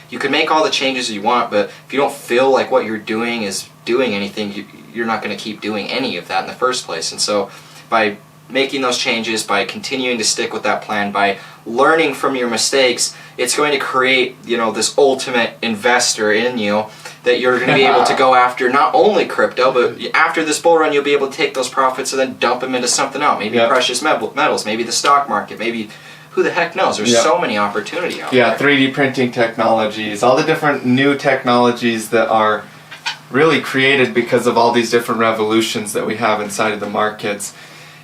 you can make all the changes you want, but if you don't feel like what you're doing is doing anything, you're not going to keep doing any of that in the first place. And so by making those changes, by continuing to stick with that plan, by learning from your mistakes, it's going to create, this ultimate investor in you that you're going to be able to go after not only crypto, but after this bull run, you'll be able to take those profits and then dump them into something else. Maybe precious metals, maybe the stock market, maybe who the heck knows? There's so many opportunity out there. Yeah, 3D printing technologies, all the different new technologies that are really created because of all these different revolutions that we have inside of the markets.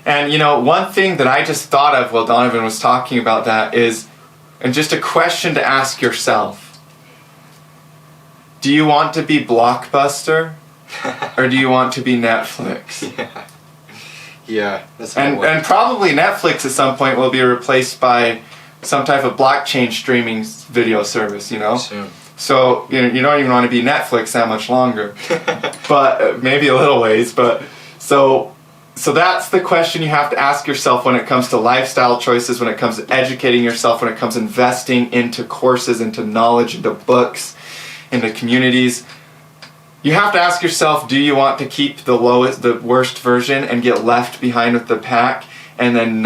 And one thing that I just thought of while Donovan was talking about that is, and just a question to ask yourself, do you want to be Blockbuster or do you want to be Netflix? Yeah, that's and probably Netflix at some point will be replaced by some type of blockchain streaming video service, Soon. So you don't even want to be Netflix that much longer, but maybe a little ways. But so that's the question you have to ask yourself when it comes to lifestyle choices, when it comes to educating yourself, when it comes to investing into courses, into knowledge, into books, into communities. You have to ask yourself, do you want to keep the worst version and get left behind with the pack, and then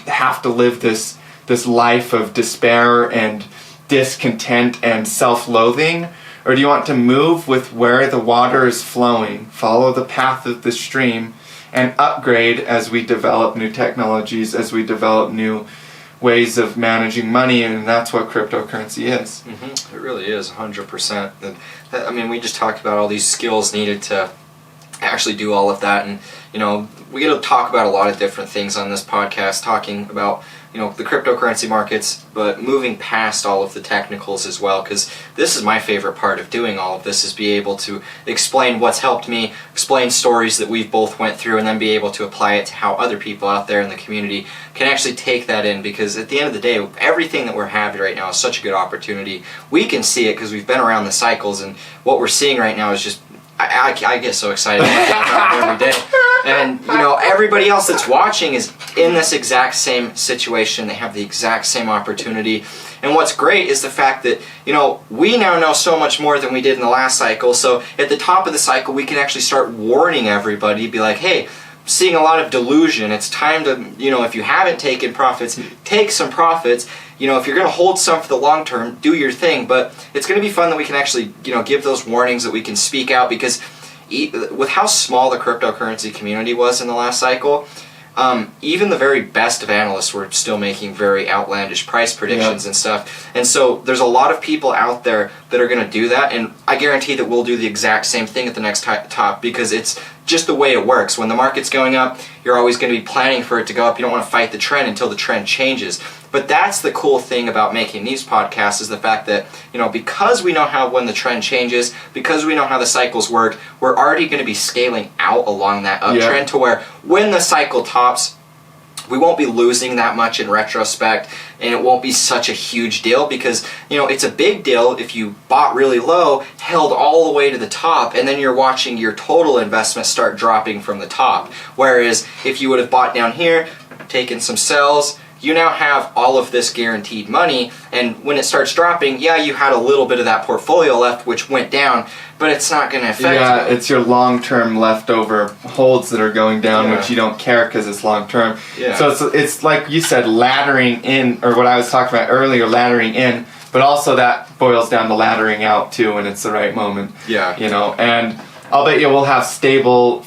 have to live this life of despair and discontent and self-loathing? Or do you want to move with where the water is flowing, follow the path of the stream, and upgrade as we develop new technologies, as we develop new ways of managing money? And that's what cryptocurrency is. Mm-hmm. It really is, 100%. And, we just talked about all these skills needed to actually do all of that. And, we get to talk about a lot of different things on this podcast, talking about, the cryptocurrency markets, but moving past all of the technicals as well, because this is my favorite part of doing all of this, is be able to explain what's helped me, explain stories that we've both went through, and then be able to apply it to how other people out there in the community can actually take that in, because at the end of the day, everything that we're having right now is such a good opportunity. We can see it because we've been around the cycles, and what we're seeing right now is just, I get so excited about it every day. And, everybody else that's watching is in this exact same situation. They have the exact same opportunity. And what's great is the fact that, we now know so much more than we did in the last cycle. So at the top of the cycle, we can actually start warning everybody, be like, hey, seeing a lot of delusion. It's time to, if you haven't taken profits, take some profits. If you're going to hold some for the long term, do your thing. But it's going to be fun that we can actually, give those warnings, that we can speak out, because with how small the cryptocurrency community was in the last cycle, even the very best of analysts were still making very outlandish price predictions and stuff. And so there's a lot of people out there that are going to do that, and I guarantee that we'll do the exact same thing at the next top, because it's just the way it works. When the market's going up, you're always going to be planning for it to go up. You don't want to fight the trend until the trend changes. But that's the cool thing about making these podcasts, is the fact that, because we know when the trend changes, because we know how the cycles work, we're already going to be scaling out along that uptrend to where when the cycle tops, we won't be losing that much in retrospect, and it won't be such a huge deal, because it's a big deal if you bought really low, held all the way to the top, and then you're watching your total investment start dropping from the top. Whereas if you would have bought down here, taken some sells, you now have all of this guaranteed money, and when it starts dropping, you had a little bit of that portfolio left which went down, but it's not going to affect it's your long-term leftover holds that are going down, which you don't care because it's long-term. So it's like you said, laddering in, or what I was talking about earlier, laddering in but also that boils down to laddering out too when it's the right moment. Yeah. You know, and I'll bet you we'll have stable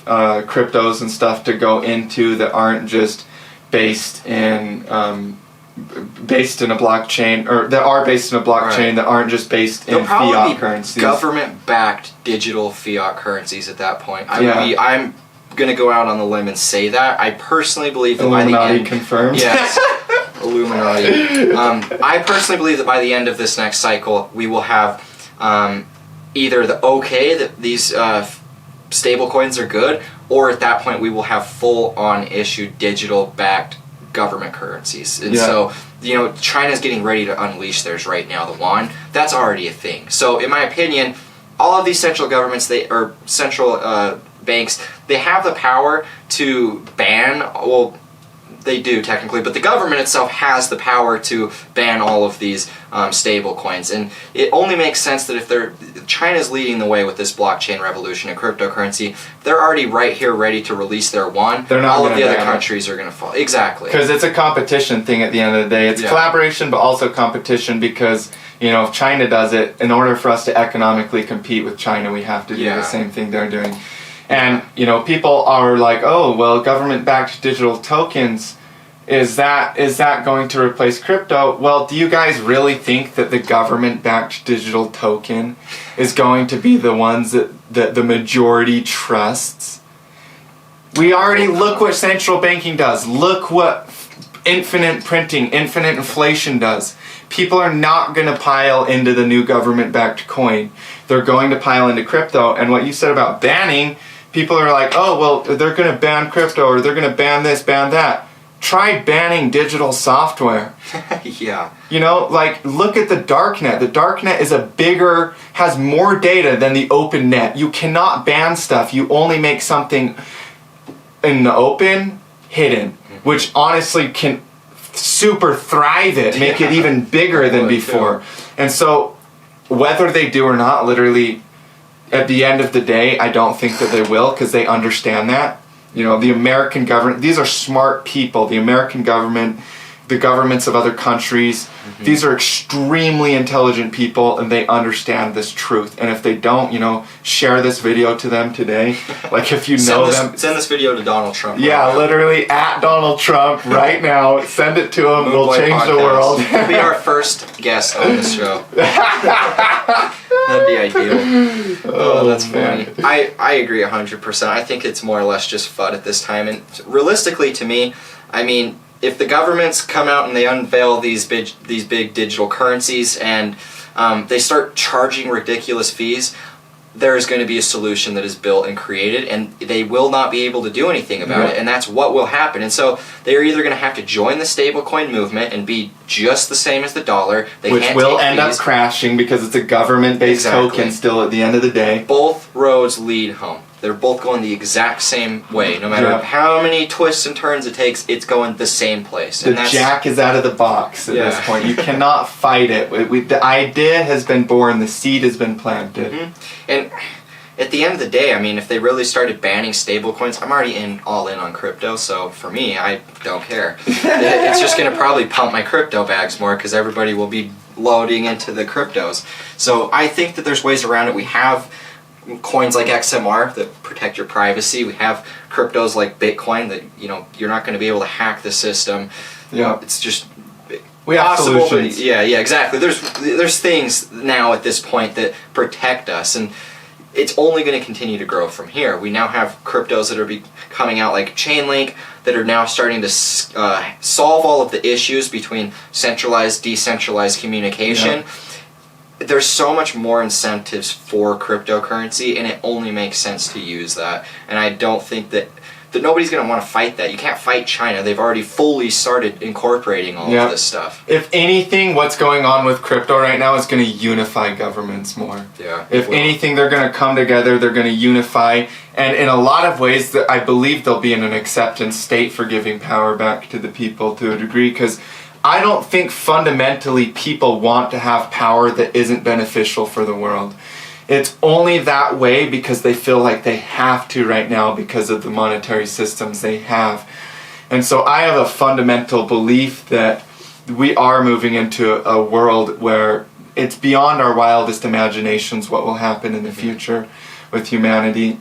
cryptos and stuff to go into that aren't just based in a blockchain, or that are based in a blockchain that aren't just based in fiat currencies. Government-backed digital fiat currencies at that point. I'm going to go out on the limb and say that. I personally believe that by the end... confirmed. Yes. Illuminati. I personally believe that by the end of this next cycle, we will have either that these stable coins are good, or at that point we will have full-on issued digital-backed government currencies. And so, you know, China's getting ready to unleash theirs right now, the yuan. That's already a thing. So in my opinion, all of these central governments, central banks, they have the power to ban, well, they do technically, but the government itself has the power to ban all of these stable coins. And it only makes sense that if China's leading the way with this blockchain revolution and cryptocurrency, they're already right here ready to release their yuan. All of the other countries are going to fall. Exactly. Because it's a competition thing at the end of the day. It's collaboration, but also competition, because, you know, if China does it, in order for us to economically compete with China, we have to do the same thing they're doing. And, you know, people are like, oh, well, government-backed digital tokens, is that going to replace crypto? Well, do you guys really think that the government-backed digital token is going to be the ones that the majority trusts? We already look what central banking does. Look what infinite printing, infinite inflation does. People are not going to pile into the new government-backed coin. They're going to pile into crypto. And what you said about banning, people are like, oh, well, they're going to ban crypto, or they're going to ban this, ban that. Try banning digital software. Yeah. You know, like, look at the darknet. The darknet has more data than the open net. You cannot ban stuff. You only make something in the open hidden, which honestly can super thrive it, make it even bigger than before. And so, whether they do or not, literally, at the end of the day, I don't think that they will, because they understand that. You know, the American government, these are smart people. The American government, the governments of other countries, these are extremely intelligent people, and they understand this truth. And if they don't, you know, share this video to them today. Like, if you know them... Send this video to Donald Trump. Yeah, right, literally, at Donald Trump right now. Send it to him. We'll change podcast. The world. He'll be our first guest on this show. That'd be ideal. Oh, that's funny. I agree 100%. I think it's more or less just FUD at this time. And realistically, to me, I mean, if the governments come out and they unveil these big digital currencies and they start charging ridiculous fees, there is going to be a solution that is built and created, and they will not be able to do anything about it, and that's what will happen. And so they're either going to have to join the stablecoin movement and be just the same as the dollar, which will end up crashing because it's a government-based token still at the end of the day. Both roads lead home. They're both going the exact same way. No matter how many twists and turns it takes, it's going the same place. And the jack is out of the box at this point. You cannot fight it. The idea has been born. The seed has been planted. And at the end of the day, I mean, if they really started banning stablecoins, I'm already all in on crypto, so for me, I don't care. It's just going to probably pump my crypto bags more because everybody will be loading into the cryptos. So I think that there's ways around it. We have coins like XMR that protect your privacy. We have cryptos like Bitcoin that, you know, you're not going to be able to hack the system. Yeah, it's just we have solutions. Yeah, exactly. There's things now at this point that protect us, and it's only going to continue to grow from here. We now have cryptos that are coming out like Chainlink that are now starting to solve all of the issues between centralized, decentralized communication. Yeah. There's so much more incentives for cryptocurrency, and it only makes sense to use that. And I don't think that nobody's going to want to fight that. You can't fight China. They've already fully started incorporating all of this stuff. If anything, what's going on with crypto right now is going to unify governments more. Yeah. If anything, they're going to come together, they're going to unify, and in a lot of ways, I believe they'll be in an acceptance state for giving power back to the people to a degree, because I don't think fundamentally people want to have power that isn't beneficial for the world. It's only that way because they feel like they have to right now because of the monetary systems they have. And so I have a fundamental belief that we are moving into a world where it's beyond our wildest imaginations what will happen in the future with humanity.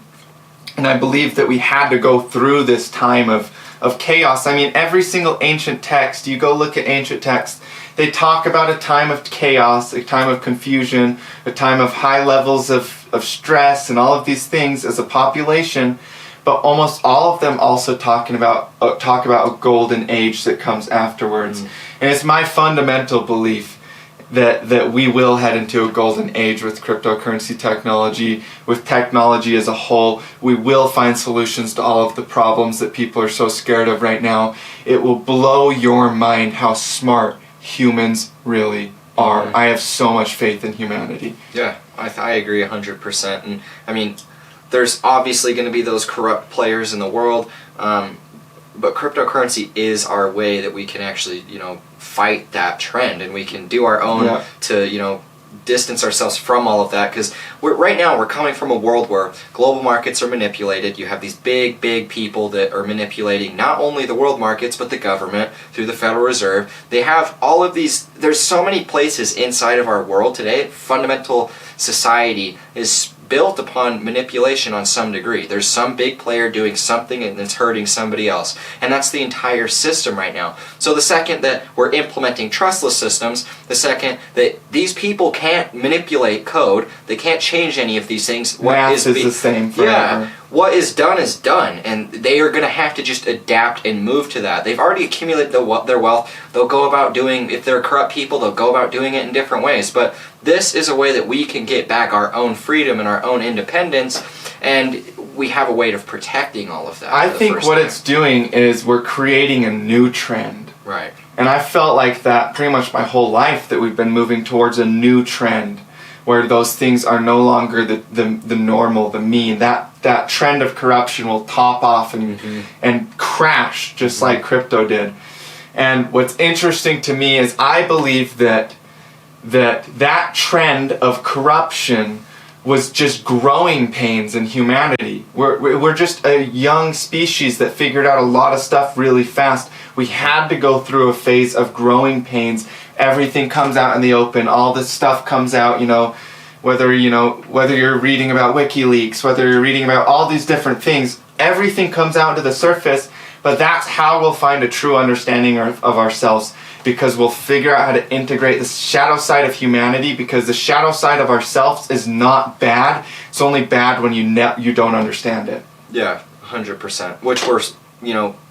And I believe that we had to go through this time of chaos. I mean, every single ancient text, you go look at ancient texts, they talk about a time of chaos, a time of confusion, a time of high levels of stress and all of these things as a population. But almost all of them also talk about a golden age that comes afterwards. And it's my fundamental belief that we will head into a golden age with cryptocurrency technology, with technology as a whole. We will find solutions to all of the problems that people are so scared of right now. It will blow your mind how smart humans really are. I have so much faith in humanity. Yeah, I agree 100%. And I mean, there's obviously going to be those corrupt players in the world, but cryptocurrency is our way that we can actually, fight that trend, and we can do our own to, distance ourselves from all of that, because right now we're coming from a world where global markets are manipulated. You have these big people that are manipulating not only the world markets but the government through the Federal Reserve. They have all of these, there's so many places inside of our world today. Fundamental society is built upon manipulation on some degree. There's some big player doing something and it's hurting somebody else. And that's the entire system right now. So the second that we're implementing trustless systems, the second that these people can't manipulate code, they can't change any of these things. Math is the same forever. Yeah. What is done, and they are going to have to just adapt and move to that. They've already accumulated their wealth. They'll go about doing, if they're corrupt people, they'll go about doing it in different ways. But this is a way that we can get back our own freedom and our own independence, and we have a way of protecting all of that. I think what it's doing is we're creating a new trend. Right. And I felt like that pretty much my whole life, that we've been moving towards a new trend where those things are no longer the normal, the mean. That trend of corruption will top off and crash just like crypto did. And what's interesting to me is I believe that trend of corruption was just growing pains in humanity. We're just a young species that figured out a lot of stuff really fast. We had to go through a phase of growing pains. Everything comes out in the open. All this stuff comes out, whether you're reading about WikiLeaks, whether you're reading about all these different things, everything comes out to the surface. But that's how we'll find a true understanding of ourselves, because we'll figure out how to integrate the shadow side of humanity, because the shadow side of ourselves is not bad. It's only bad when you don't understand it. Yeah, 100%. Which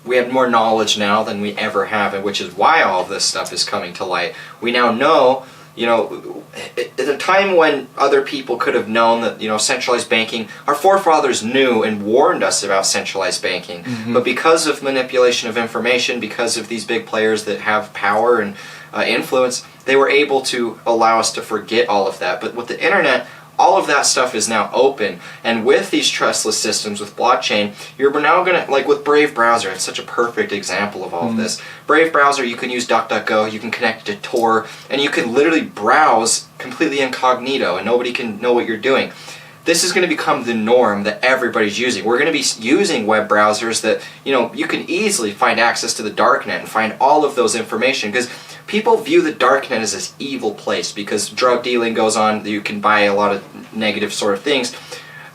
we have more knowledge now than we ever have, and which is why all of this stuff is coming to light. We now know, at a time when other people could have known that, centralized banking, our forefathers knew and warned us about centralized banking. But because of manipulation of information, because of these big players that have power and influence, they were able to allow us to forget all of that. But with the internet, all of that stuff is now open, and with these trustless systems, with blockchain, you're now gonna, like with Brave browser, it's such a perfect example of all of this. Brave browser, you can use DuckDuckGo, you can connect to Tor, and you can literally browse completely incognito, and nobody can know what you're doing. This is going to become the norm that everybody's using. We're going to be using web browsers that, you can easily find access to the darknet and find all of those information, because people view the darknet as this evil place because drug dealing goes on, you can buy a lot of negative sort of things.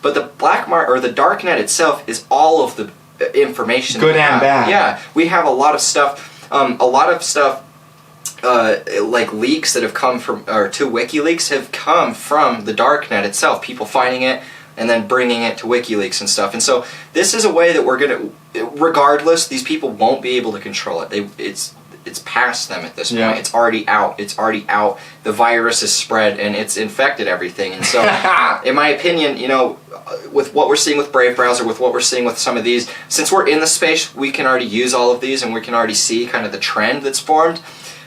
But the black market, or the darknet itself, is all of the information. Good and bad. Yeah, we have a lot of stuff, like leaks that have come from, or to WikiLeaks have come from the darknet itself. People finding it and then bringing it to WikiLeaks and stuff. And so this is a way that we're going to, regardless, these people won't be able to control it. It's past them at this point. It's already out. The virus is spread and it's infected everything. And so, in my opinion, with what we're seeing with Brave browser, with what we're seeing with some of these, since we're in the space, we can already use all of these and we can already see kind of the trend that's formed.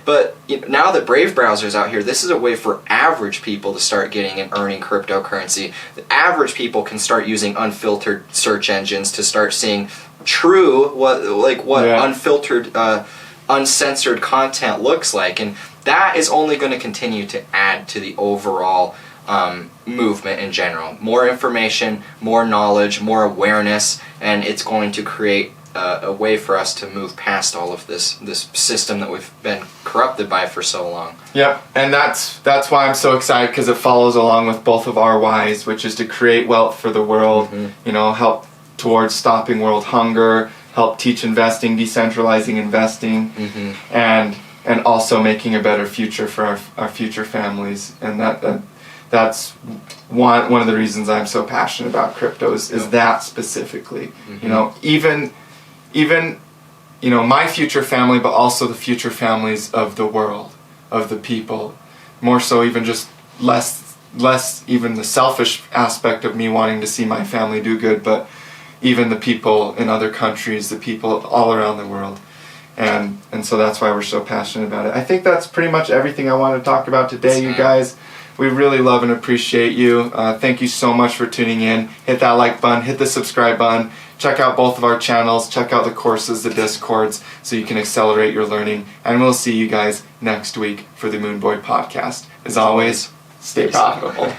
But now that Brave browser is out here, this is a way for average people to start getting and earning cryptocurrency. The average people can start using unfiltered search engines to start seeing true unfiltered, uncensored content looks like, and that is only going to continue to add to the overall movement in general. More information, more knowledge, more awareness, and it's going to create a way for us to move past all of this system that we've been corrupted by for so long. Yep, and that's why I'm so excited, because it follows along with both of our whys, which is to create wealth for the world, help towards stopping world hunger, help teach investing, decentralizing investing, and also making a better future for our future families. And that's one of the reasons I'm so passionate about cryptos is that specifically. Even my future family, but also the future families of the world, of the people. More so even just less even the selfish aspect of me wanting to see my family do good, but even the people in other countries, the people all around the world. And so that's why we're so passionate about it. I think that's pretty much everything I wanted to talk about today, you guys. We really love and appreciate you. Thank you so much for tuning in. Hit that like button, hit the subscribe button. Check out both of our channels. Check out the courses, the Discords, so you can accelerate your learning. And we'll see you guys next week for the Moon Boy podcast. As always, stay profitable.